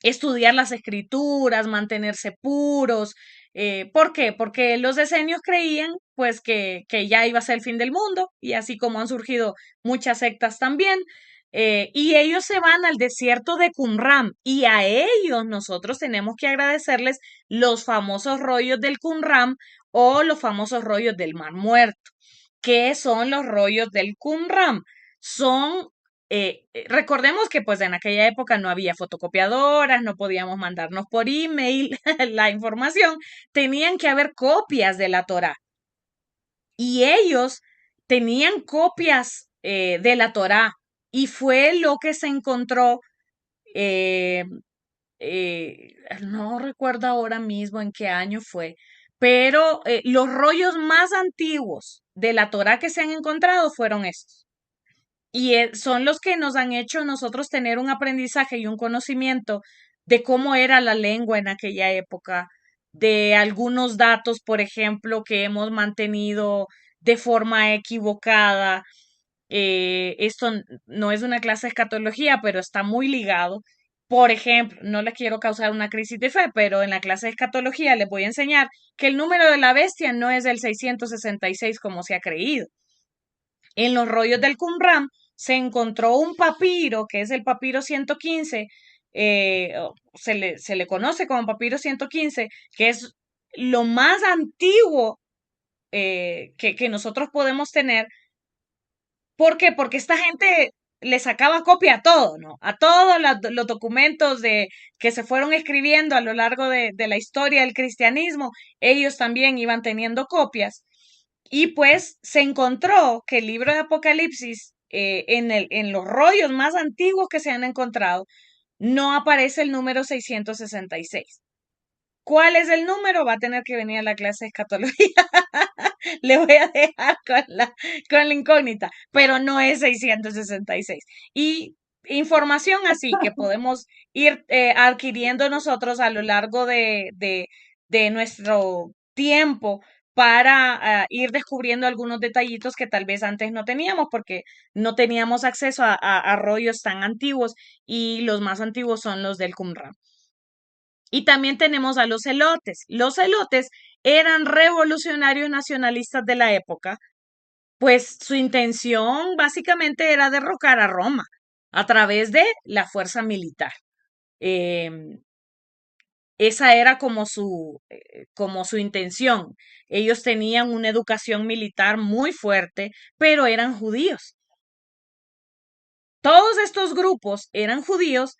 estudiar las escrituras, mantenerse puros. ¿Por qué? Porque los esenios creían pues que ya iba a ser el fin del mundo y así como han surgido muchas sectas también. Y ellos se van al desierto de Qumran y a ellos nosotros tenemos que agradecerles los famosos rollos del Qumran o los famosos rollos del Mar Muerto. ¿Qué son los rollos del Qumran? Son recordemos que pues en aquella época no había fotocopiadoras, no podíamos mandarnos por email la información, tenían que haber copias de la Torá. Y ellos tenían copias de la Torá y fue lo que se encontró eh, no recuerdo ahora mismo en qué año fue, pero los rollos más antiguos de la Torá que se han encontrado fueron esos. Y son los que nos han hecho nosotros tener un aprendizaje y un conocimiento de cómo era la lengua en aquella época, de algunos datos, por ejemplo, que hemos mantenido de forma equivocada. Esto no es una clase de escatología, pero está muy ligado. Por ejemplo, no les quiero causar una crisis de fe, pero en la clase de escatología les voy a enseñar que el número de la bestia no es el 666 como se ha creído. En los rollos del Qumran se encontró un papiro, que es el papiro 115, se le conoce como papiro 115, que es lo más antiguo que nosotros podemos tener. ¿Por qué? Porque esta gente le sacaba copia a todo, ¿no? A todos los documentos que se fueron escribiendo a lo largo de la historia del cristianismo, ellos también iban teniendo copias. Y pues se encontró que el libro de Apocalipsis, en los rollos más antiguos que se han encontrado, no aparece el número 666. ¿Cuál es el número? Va a tener que venir a la clase de escatología. Le voy a dejar con la incógnita, pero no es 666. Y información así que podemos ir adquiriendo nosotros a lo largo de nuestro tiempo para ir descubriendo algunos detallitos que tal vez antes no teníamos porque no teníamos acceso a rollos tan antiguos y los más antiguos son los del Qumran. Y también tenemos a los celotes. Los celotes eran revolucionarios nacionalistas de la época, pues su intención básicamente era derrocar a Roma a través de la fuerza militar. Em, Esa era como su intención. Ellos tenían una educación militar muy fuerte, pero eran judíos. Todos estos grupos eran judíos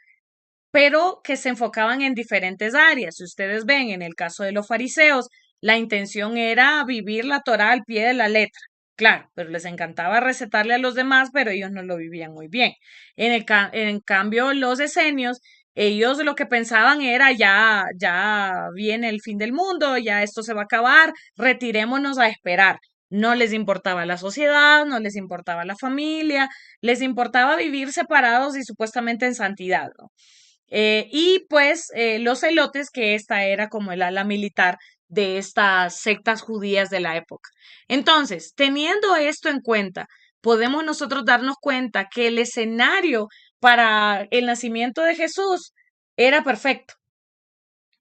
pero que se enfocaban en diferentes áreas. Si ustedes ven, en el caso de los fariseos, la intención era vivir la Torá al pie de la letra. Claro, pero les encantaba recetarle a los demás, pero ellos no lo vivían muy bien. En cambio, los esenios, ellos lo que pensaban era ya viene el fin del mundo, ya esto se va a acabar, retirémonos a esperar. No les importaba la sociedad, no les importaba la familia, les importaba vivir separados y supuestamente en santidad, ¿no? Y pues los celotes, que esta era como el ala militar de estas sectas judías de la época. Entonces, teniendo esto en cuenta, podemos nosotros darnos cuenta que el escenario para el nacimiento de Jesús era perfecto,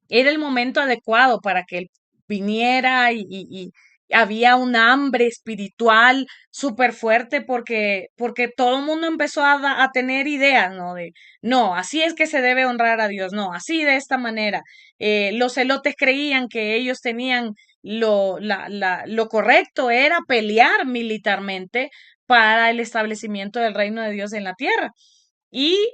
era el momento adecuado para que él viniera y había un hambre espiritual súper fuerte porque todo el mundo empezó a tener ideas, ¿no? De, no, así es que se debe honrar a Dios, no, así de esta manera. Los celotes creían que ellos tenían lo correcto era pelear militarmente para el establecimiento del reino de Dios en la tierra. Y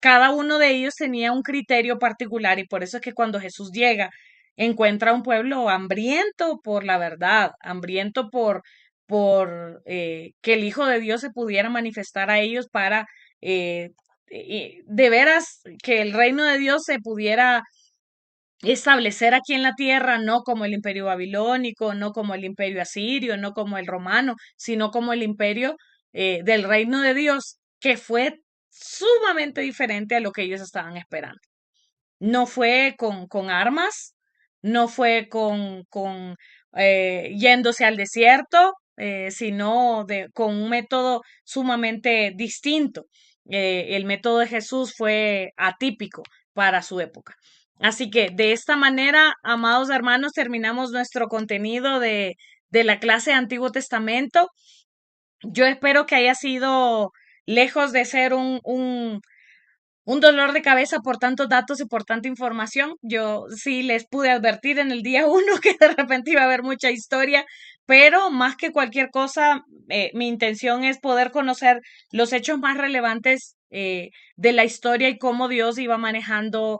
cada uno de ellos tenía un criterio particular y por eso es que cuando Jesús llega, encuentra un pueblo hambriento por la verdad, hambriento por que el Hijo de Dios se pudiera manifestar a ellos para de veras que el reino de Dios se pudiera establecer aquí en la tierra, no como el imperio babilónico, no como el imperio asirio, no como el romano, sino como el imperio del reino de Dios, que fue sumamente diferente a lo que ellos estaban esperando. No fue con armas, no fue con yéndose al desierto, sino con un método sumamente distinto. El método de Jesús fue atípico para su época. Así que de esta manera, amados hermanos, terminamos nuestro contenido de la clase de Antiguo Testamento. Yo espero que haya sido lejos de ser un dolor de cabeza por tantos datos y por tanta información. Yo sí les pude advertir en el día uno que de repente iba a haber mucha historia, pero más que cualquier cosa, mi intención es poder conocer los hechos más relevantes de la historia y cómo Dios iba manejando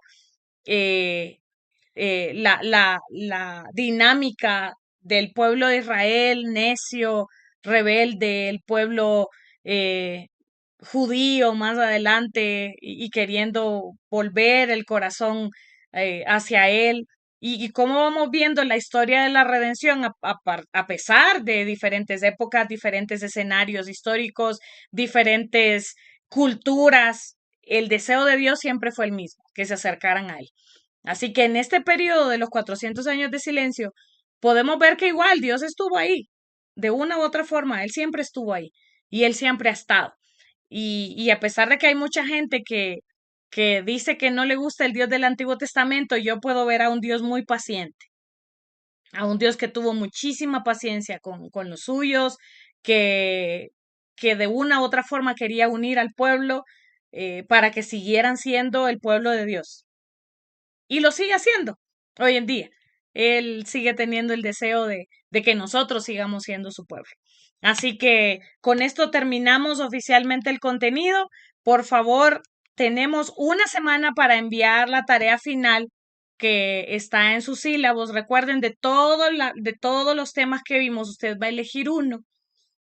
eh, la dinámica del pueblo de Israel, necio, rebelde, el pueblo eh, judío más adelante y queriendo volver el corazón hacia él. Y cómo vamos viendo la historia de la redención a pesar de diferentes épocas, diferentes escenarios históricos, diferentes culturas, el deseo de Dios siempre fue el mismo, que se acercaran a él. Así que en este periodo de los 400 años de silencio, podemos ver que igual Dios estuvo ahí, de una u otra forma, Él siempre estuvo ahí y Él siempre ha estado. Y a pesar de que hay mucha gente que dice que no le gusta el Dios del Antiguo Testamento, yo puedo ver a un Dios muy paciente, a un Dios que tuvo muchísima paciencia con los suyos, que, que de una u otra forma quería unir al pueblo para que siguieran siendo el pueblo de Dios. Y lo sigue haciendo hoy en día. Él sigue teniendo el deseo de que nosotros sigamos siendo su pueblo. Así que con esto terminamos oficialmente el contenido. Por favor, tenemos una semana para enviar la tarea final que está en sus sílabos. Recuerden de todos los temas que vimos, usted va a elegir uno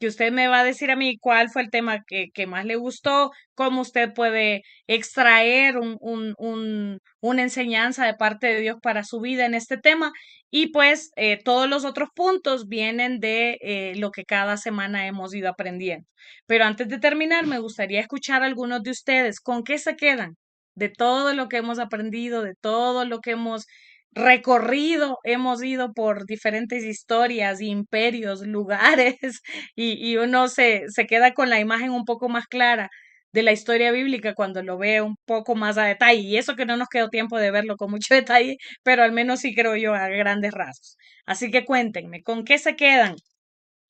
que usted me va a decir a mí cuál fue el tema que más le gustó, cómo usted puede extraer una enseñanza de parte de Dios para su vida en este tema. Y pues todos los otros puntos vienen de lo que cada semana hemos ido aprendiendo. Pero antes de terminar, me gustaría escuchar a algunos de ustedes. ¿Con qué se quedan? De todo lo que hemos aprendido, de todo lo que hemos recorrido, hemos ido por diferentes historias, imperios, lugares, y uno se queda con la imagen un poco más clara de la historia bíblica cuando lo ve un poco más a detalle. Y eso que no nos quedó tiempo de verlo con mucho detalle, pero al menos sí creo yo a grandes rasgos. Así que cuéntenme, ¿con qué se quedan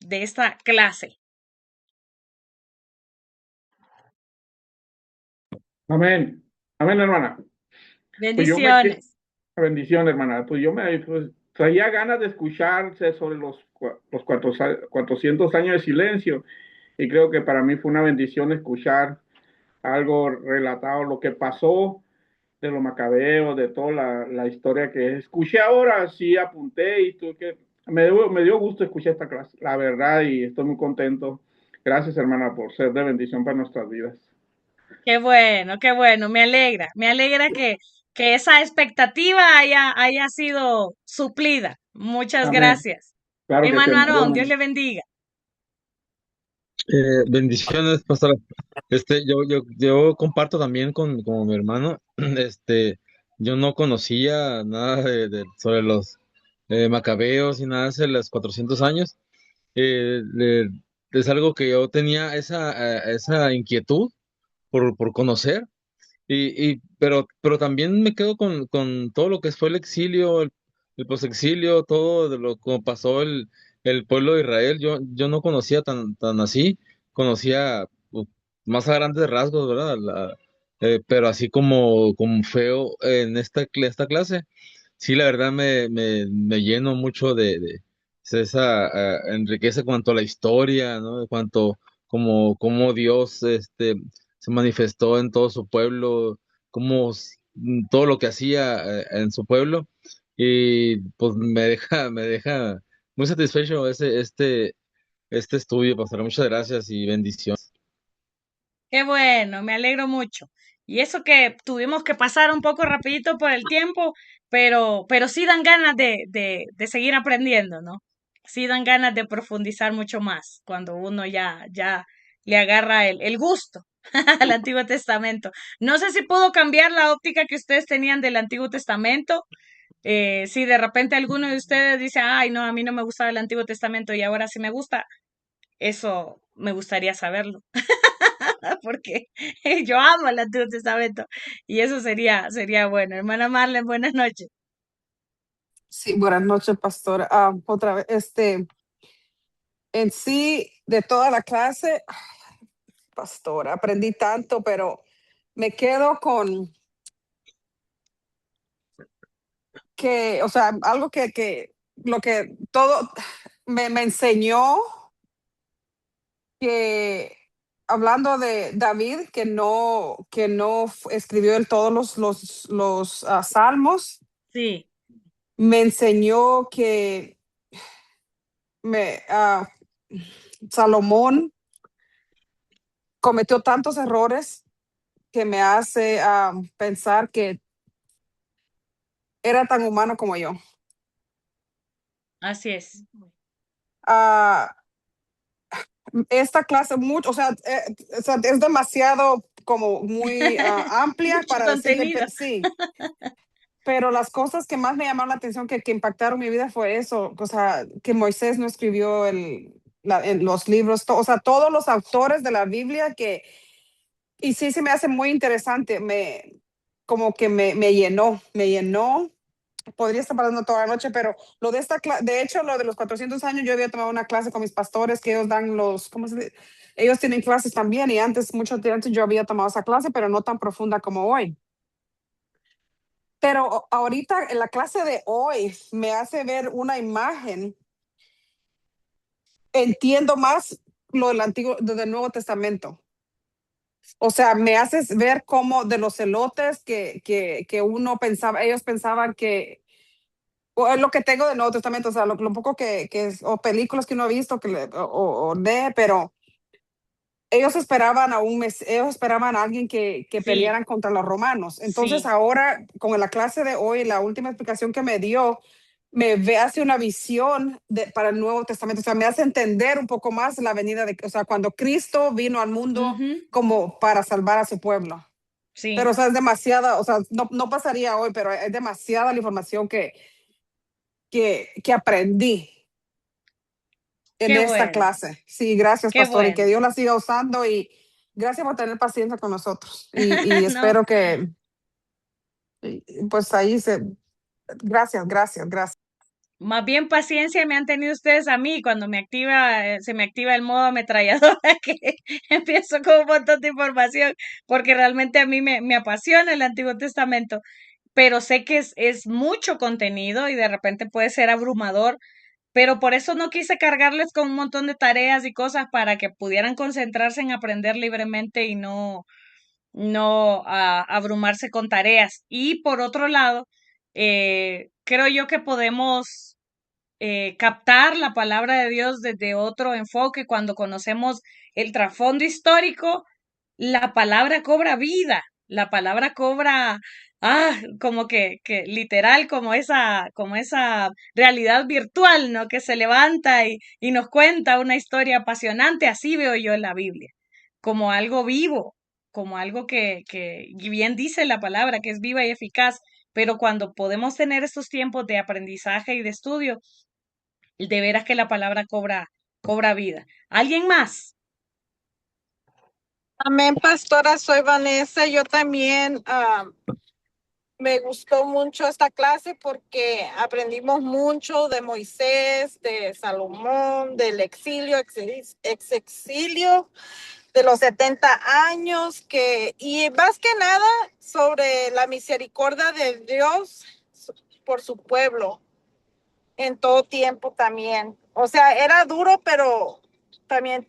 de esta clase? Amén. Amén, hermana. Pues yo me quedé, Bendiciones. bendición, hermana. Pues yo me pues, traía ganas de escucharse sobre los 400 años de silencio y creo que para mí fue una bendición escuchar algo relatado, lo que pasó de los macabeos, de toda la historia que escuché ahora, sí apunté y tuve que, me dio gusto escuchar esta clase, la verdad, y estoy muy contento. Gracias, hermana, por ser de bendición para nuestras vidas. Qué bueno, me alegra que esa expectativa haya sido suplida. Muchas Amén. gracias. Claro que sí, Hermano hermano. Aarón, Dios le bendiga. Bendiciones, pastora. Yo comparto también con mi hermano. Yo no conocía nada sobre los macabeos y nada hace los 400 años. Es algo que yo tenía esa inquietud por conocer. Pero también me quedo con todo lo que fue el exilio, el posexilio, todo de lo que pasó el pueblo de Israel. Yo no conocía tan así, conocía pues, más a grandes rasgos, ¿verdad? Pero así como feo en esta clase, sí, la verdad me lleno mucho de esa enriquece cuanto a la historia, ¿no? De cuanto como Dios se manifestó en todo su pueblo, todo lo que hacía en su pueblo, y pues me deja muy satisfecho este estudio, pastor. Muchas gracias y bendiciones. Qué bueno, me alegro mucho. Y eso que tuvimos que pasar un poco rapidito por el tiempo, pero sí dan ganas de seguir aprendiendo, ¿no? Sí dan ganas de profundizar mucho más cuando uno ya le agarra el gusto al Antiguo Testamento. No sé si puedo cambiar la óptica que ustedes tenían del Antiguo Testamento. Si de repente alguno de ustedes dice, ay, no, a mí no me gustaba el Antiguo Testamento y ahora sí me gusta, eso me gustaría saberlo. Porque yo amo el Antiguo Testamento y eso sería bueno. Hermana Marlene, buenas noches. Sí, buenas noches, pastora. Otra vez, en sí, de toda la clase, pastora, aprendí tanto, pero me quedo con que, o sea, algo que lo que todo me enseñó que hablando de David, que no escribió en todos los salmos, Sí, me enseñó que me, Salomón cometió tantos errores que me hace pensar que era tan humano como yo. Así es. Ah, esta clase, mucho, o sea, es demasiado como muy amplia Mucho para decirle, contenido. sí. Pero las cosas que más me llamaron la atención, que impactaron mi vida fue eso, o sea, que Moisés no escribió los libros, o sea, todos los autores de la Biblia y sí, se me hace muy interesante, como que me llenó. Podría estar hablando toda la noche, pero lo de de hecho, lo de los 400 años, yo había tomado una clase con mis pastores que ellos dan ¿cómo se dice? Ellos tienen clases también y mucho antes yo había tomado esa clase, pero no tan profunda como hoy. Pero ahorita en la clase de hoy me hace ver una imagen, entiendo más lo del Nuevo Testamento. O sea, me haces ver cómo de los celotes que uno pensaba, ellos pensaban que, o es lo que tengo del Nuevo Testamento, o sea, lo poco o películas que uno ha visto o de, pero ellos esperaban ellos esperaban a alguien que Sí, pelearan contra los romanos. Entonces sí, ahora, con la clase de hoy, la última explicación que me dio, hace una visión para el Nuevo Testamento, o sea, me hace entender un poco más la venida o sea, cuando Cristo vino al mundo ujú, como para salvar a su pueblo. Pero, o sí, sea, es demasiada, o sea, no pasaría hoy, pero es demasiada la información que aprendí en qué esta bueno, clase. Sí, gracias, qué pastor, y que bueno. Dios la siga usando y gracias por tener paciencia con nosotros. Y No, espero que, pues ahí gracias. más bien paciencia me han tenido ustedes a mí cuando se me activa el modo ametralladora que empiezo con un montón de información, porque realmente a mí me apasiona el Antiguo Testamento, pero sé que es mucho contenido y de repente puede ser abrumador, pero por eso no quise cargarles con un montón de tareas y cosas para que pudieran concentrarse en aprender libremente y no abrumarse con tareas. Y por otro lado, creo yo que podemos captar la palabra de Dios desde otro enfoque. Cuando conocemos el trasfondo histórico, la palabra cobra vida, la palabra cobra, como que literal, como esa realidad virtual, ¿no? Que se levanta y nos cuenta una historia apasionante. Así veo yo en la Biblia, como algo vivo, como algo y bien dice la palabra, que es viva y eficaz. Pero cuando podemos tener estos tiempos de aprendizaje y de estudio, de veras que la palabra cobra vida. ¿Alguien más? Amén, pastora, soy Vanessa. Yo también me gustó mucho esta clase porque aprendimos mucho de Moisés, de Salomón, del exilio, exilio, de los 70 años, y más que nada sobre la misericordia de Dios por su pueblo en todo tiempo también. O sea, era duro, pero también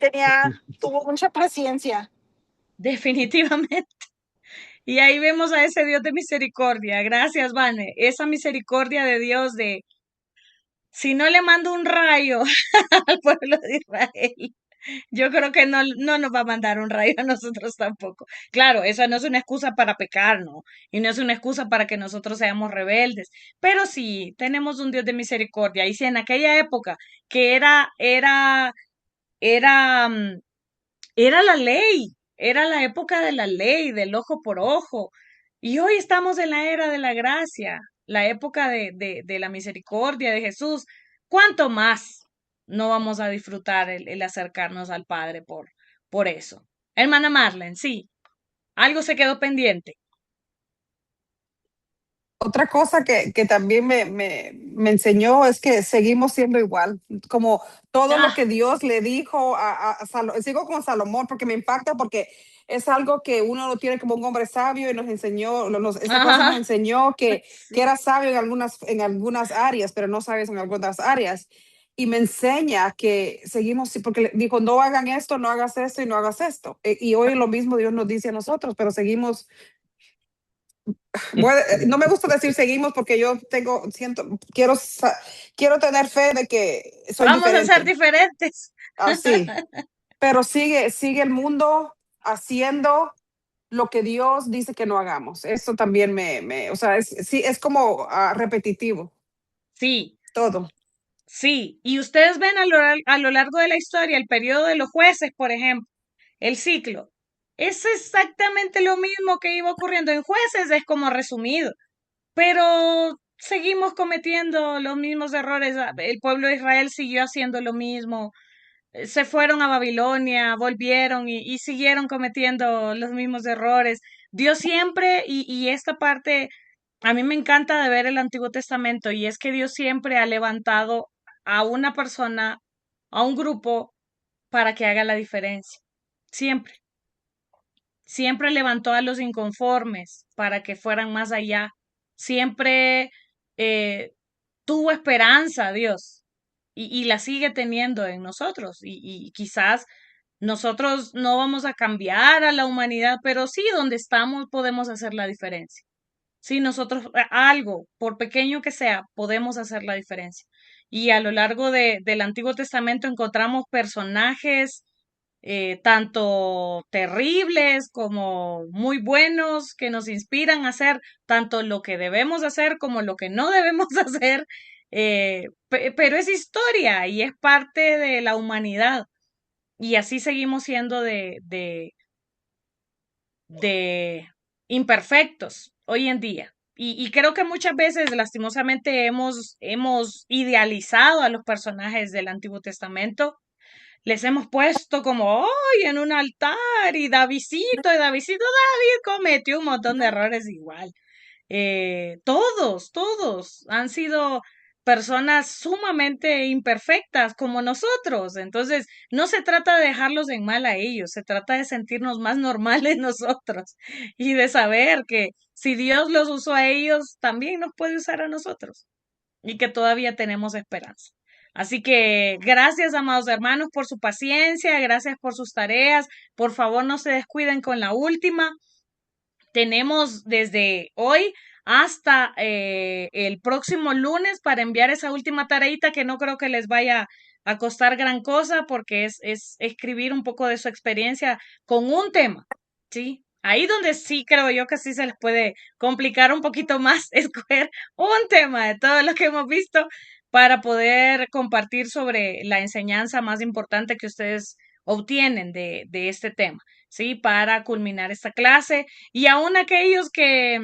tuvo mucha paciencia. Definitivamente. Y ahí vemos a ese Dios de misericordia. Gracias, Vane. Esa misericordia de Dios de, si no le mando un rayo al pueblo de Israel, yo creo que no nos va a mandar un rayo a nosotros tampoco. Claro, eso no es una excusa para pecar, ¿no? Y no es una excusa para que nosotros seamos rebeldes. Pero sí, tenemos un Dios de misericordia. Y si en aquella época que era, era la ley, era la época de la ley, del ojo por ojo. Y hoy estamos en la era de la gracia, la época de la misericordia de Jesús. ¿Cuánto más no vamos a disfrutar el acercarnos al Padre por eso? Hermana Marlene, sí, algo se quedó pendiente. Otra cosa que también me enseñó es que seguimos siendo igual, como todo lo Ah, que Dios le dijo sigo con Salomón porque me impacta porque es algo que uno lo tiene como un hombre sabio y nos enseñó, esa clase nos ajá, enseñó que sí. era sabio en algunas áreas, pero no sabes en algunas áreas. Y me enseña que seguimos, porque le dijo, no hagan esto, no hagas esto y no hagas esto. Y hoy lo mismo Dios nos dice a nosotros, pero seguimos no me gusta decir seguimos porque quiero tener fe de que soy Vamos a ser diferente, diferentes. así, pero sigue el mundo haciendo lo que Dios dice que no hagamos. Eso también o sea, sí, es como repetitivo, Sí, todo. sí. Y ustedes ven a lo largo de la historia, el periodo de los jueces, por ejemplo, el ciclo. Es exactamente lo mismo que iba ocurriendo en jueces, es como resumido. Pero seguimos cometiendo los mismos errores. El pueblo de Israel siguió haciendo lo mismo. Se fueron a Babilonia, volvieron y siguieron cometiendo los mismos errores. Dios siempre, y esta parte, a mí me encanta de ver el Antiguo Testamento, y es que Dios siempre ha levantado a una persona, a un grupo, para que haga la diferencia. Siempre. Siempre levantó a los inconformes para que fueran más allá. Siempre eh, tuvo esperanza, Dios, y la sigue teniendo en nosotros. Y quizás nosotros no vamos a cambiar a la humanidad, pero sí, donde estamos podemos hacer la diferencia. Sí, nosotros algo, por pequeño que sea, podemos hacer la diferencia. Y a lo largo del Antiguo Testamento encontramos personajes tanto terribles como muy buenos que nos inspiran a hacer tanto lo que debemos hacer como lo que no debemos hacer. Pero es historia y es parte de la humanidad. Y así seguimos siendo de imperfectos hoy en día. Y creo que muchas veces, lastimosamente, hemos idealizado a los personajes del Antiguo Testamento, les hemos puesto como hoy en un altar y Davidcito, David cometió un montón de errores igual. Todos han sido personas sumamente imperfectas como nosotros. Entonces, no se trata de dejarlos en mal a ellos, se trata de sentirnos más normales nosotros y de saber que si Dios los usó a ellos, también nos puede usar a nosotros y que todavía tenemos esperanza. Así que gracias, amados hermanos, por su paciencia, gracias por sus tareas. Por favor, no se descuiden con la última. Tenemos desde hoy hasta el próximo lunes para enviar esa última tareita que no creo que les vaya a costar gran cosa porque es escribir un poco de su experiencia con un tema, ¿sí? Ahí donde sí creo yo que sí se les puede complicar un poquito más escoger un tema de todo lo que hemos visto para poder compartir sobre la enseñanza más importante que ustedes obtienen de este tema, ¿sí? Para culminar esta clase y aún aquellos que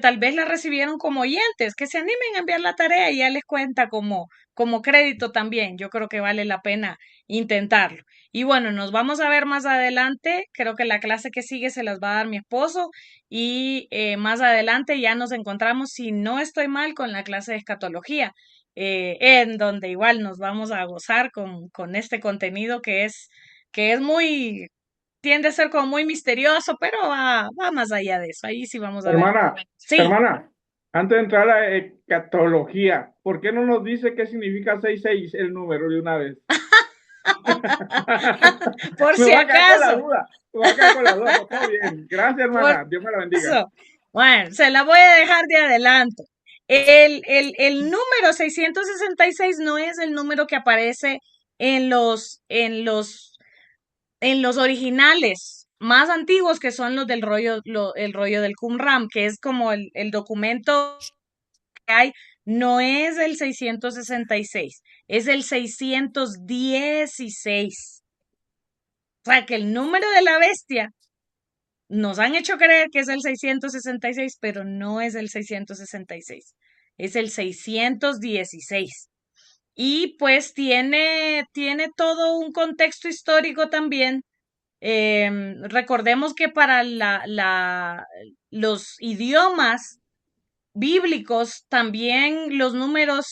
tal vez la recibieron como oyentes, que se animen a enviar la tarea y ya les cuenta como crédito también. Yo creo que vale la pena intentarlo. Y bueno, nos vamos a ver más adelante. Creo que la clase que sigue se las va a dar mi esposo y más adelante ya nos encontramos, si no estoy mal, con la clase de escatología, en donde igual nos vamos a gozar con este contenido que es muy, tiende a ser como muy misterioso, pero va más allá de eso. Ahí sí vamos a ver. Hermana, Sí, hermana, antes de entrar a la escatología, ¿por qué no nos dice qué significa 66 el número de una vez? por Me si voy a quedar con la acaso, duda. Me voy a quedar con la duda. Pues, todo bien. Gracias, por hermana. Dios me la bendiga. eso. Bueno, se la voy a dejar de adelanto. El número 666 no es el número que aparece en los originales más antiguos, que son los del rollo, el rollo del Qumran, que es como el documento que hay, no es el 666, es el 616. O sea, que el número de la bestia nos han hecho creer que es el 666, pero no es el 666, es el 616. Y pues tiene todo un contexto histórico también. Recordemos que para los idiomas bíblicos también los números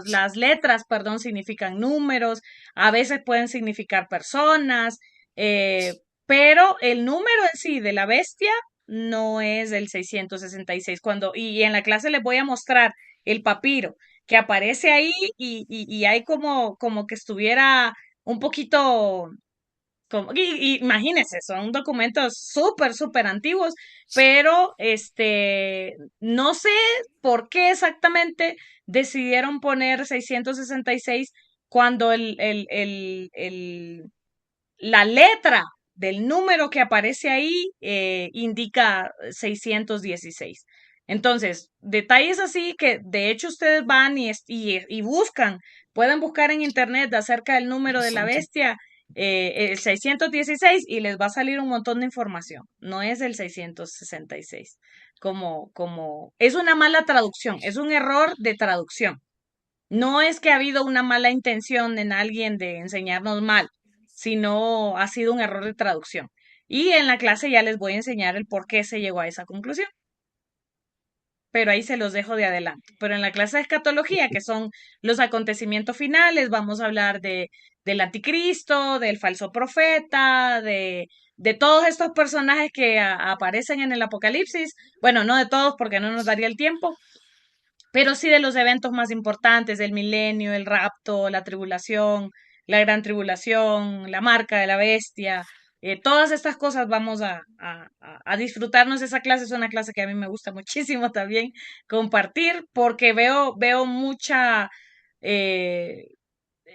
las letras, perdón, significan números, a veces pueden significar personas, eh, pero el número en sí de la bestia no es el 666. Y en la clase les voy a mostrar el papiro que aparece ahí y hay como que estuviera un poquito y imagínense, son documentos súper antiguos, pero no sé por qué exactamente decidieron poner 666 cuando la letra del número que aparece ahí, indica 616. Entonces, detalles así que de hecho ustedes van y buscan, pueden buscar en internet acerca del número de la bestia, el 616, y les va a salir un montón de información. No es el 666. Es una mala traducción, es un error de traducción. No es que ha habido una mala intención en alguien de enseñarnos mal, sino ha sido un error de traducción. Y en la clase ya les voy a enseñar el por qué se llegó a esa conclusión, pero ahí se los dejo de adelanto. Pero en la clase de escatología, que son los acontecimientos finales, vamos a hablar del anticristo, del falso profeta, de todos estos personajes que aparecen en el Apocalipsis. Bueno, no de todos porque no nos daría el tiempo, pero sí de los eventos más importantes, el milenio, el rapto, la tribulación, la gran tribulación, la marca de la bestia. Todas estas cosas vamos a disfrutarnos. Esa clase es una clase que a mí me gusta muchísimo también compartir porque veo mucha... eh,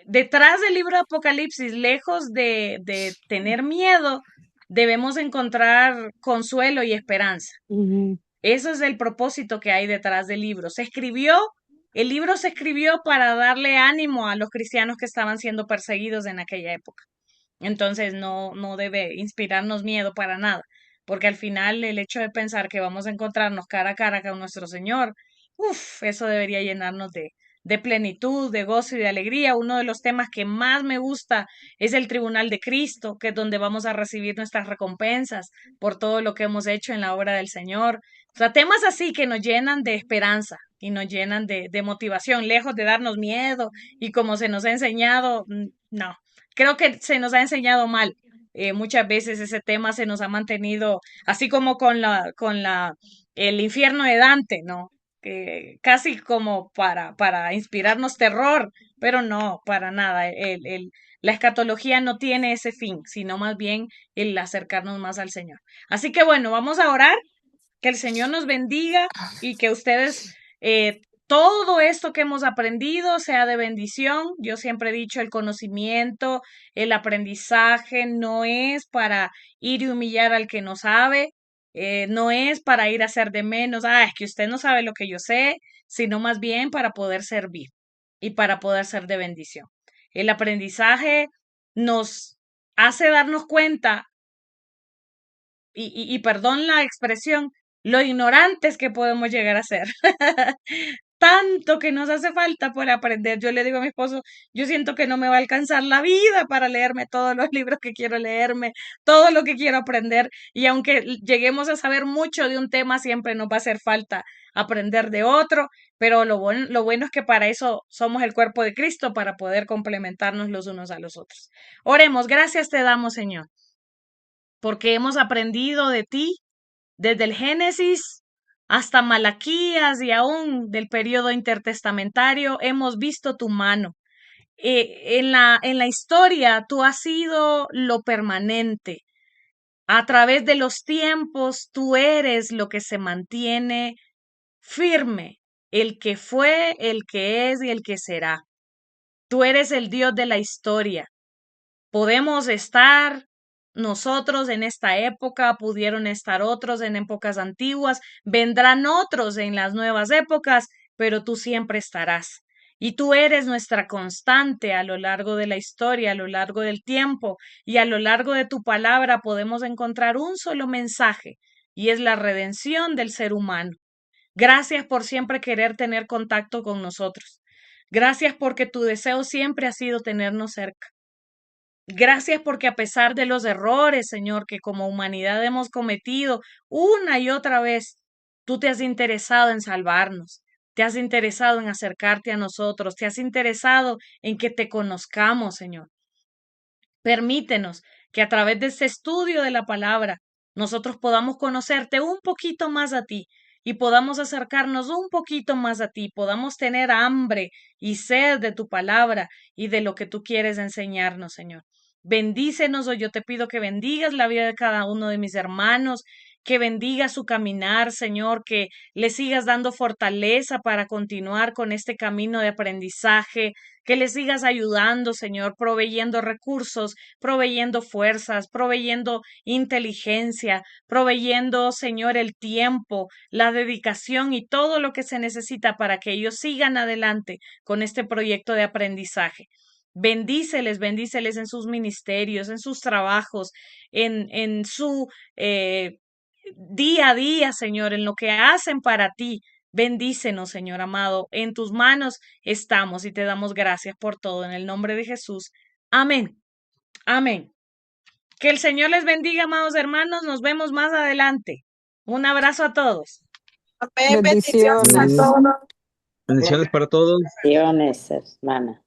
detrás del libro de Apocalipsis, lejos de tener miedo, debemos encontrar consuelo y esperanza. Ujú. Eso es el propósito que hay detrás del libro. El libro se escribió para darle ánimo a los cristianos que estaban siendo perseguidos en aquella época. Entonces no debe inspirarnos miedo para nada, porque al final el hecho de pensar que vamos a encontrarnos cara a cara con nuestro Señor, eso debería llenarnos de plenitud, de gozo y de alegría. Uno de los temas que más me gusta es el tribunal de Cristo, que es donde vamos a recibir nuestras recompensas por todo lo que hemos hecho en la obra del Señor. O sea, temas así que nos llenan de esperanza y nos llenan de motivación, lejos de darnos miedo y como se nos ha enseñado, no, creo que se nos ha enseñado mal. Muchas veces ese tema se nos ha mantenido, así como el infierno de Dante, ¿no? Casi como para inspirarnos terror, pero no, para nada. La escatología no tiene ese fin, sino más bien el acercarnos más al Señor. Así que bueno, vamos a orar, que el Señor nos bendiga y que ustedes todo esto que hemos aprendido sea de bendición. Yo siempre he dicho, el conocimiento, el aprendizaje no es para ir y humillar al que no sabe, no es para ir a hacer de menos, es que usted no sabe lo que yo sé, sino más bien para poder servir y para poder ser de bendición. El aprendizaje nos hace darnos cuenta, y perdón la expresión, lo ignorantes que podemos llegar a ser. Tanto que nos hace falta por aprender. Yo le digo a mi esposo, yo siento que no me va a alcanzar la vida para leerme todos los libros que quiero leerme, todo lo que quiero aprender. Y aunque lleguemos a saber mucho de un tema, siempre nos va a hacer falta aprender de otro. Pero lo bueno es que para eso somos el cuerpo de Cristo, para poder complementarnos los unos a los otros. Oremos, gracias te damos, Señor, porque hemos aprendido de ti desde el Génesis hasta Malaquías y aún del periodo intertestamentario. Hemos visto tu mano. En la historia tú has sido lo permanente. A través de los tiempos tú eres lo que se mantiene firme, el que fue, el que es y el que será. Tú eres el Dios de la historia. Podemos estar nosotros en esta época, pudieron estar otros en épocas antiguas, vendrán otros en las nuevas épocas, pero tú siempre estarás. Y tú eres nuestra constante a lo largo de la historia, a lo largo del tiempo, y a lo largo de tu palabra podemos encontrar un solo mensaje, y es la redención del ser humano. Gracias por siempre querer tener contacto con nosotros. Gracias porque tu deseo siempre ha sido tenernos cerca. Gracias porque a pesar de los errores, Señor, que como humanidad hemos cometido una y otra vez, tú te has interesado en salvarnos, te has interesado en acercarte a nosotros, te has interesado en que te conozcamos, Señor. Permítenos que a través de este estudio de la palabra nosotros podamos conocerte un poquito más a ti y podamos acercarnos un poquito más a ti, podamos tener hambre y sed de tu palabra y de lo que tú quieres enseñarnos, Señor. Bendícenos, o yo te pido que bendigas la vida de cada uno de mis hermanos, que bendiga su caminar, Señor, que le sigas dando fortaleza para continuar con este camino de aprendizaje, que le sigas ayudando, Señor, proveyendo recursos, proveyendo fuerzas, proveyendo inteligencia, proveyendo, Señor, el tiempo, la dedicación y todo lo que se necesita para que ellos sigan adelante con este proyecto de aprendizaje. Bendíceles, bendíceles en sus ministerios, en sus trabajos, en su día a día, Señor, en lo que hacen para ti. Bendícenos, Señor amado. En tus manos estamos y te damos gracias por todo. En el nombre de Jesús. Amén. Amén. Que el Señor les bendiga, amados hermanos. Nos vemos más adelante. Un abrazo a todos. Amén. Bendiciones a Bendiciones. todos. Bendiciones para todos. Bendiciones, hermana.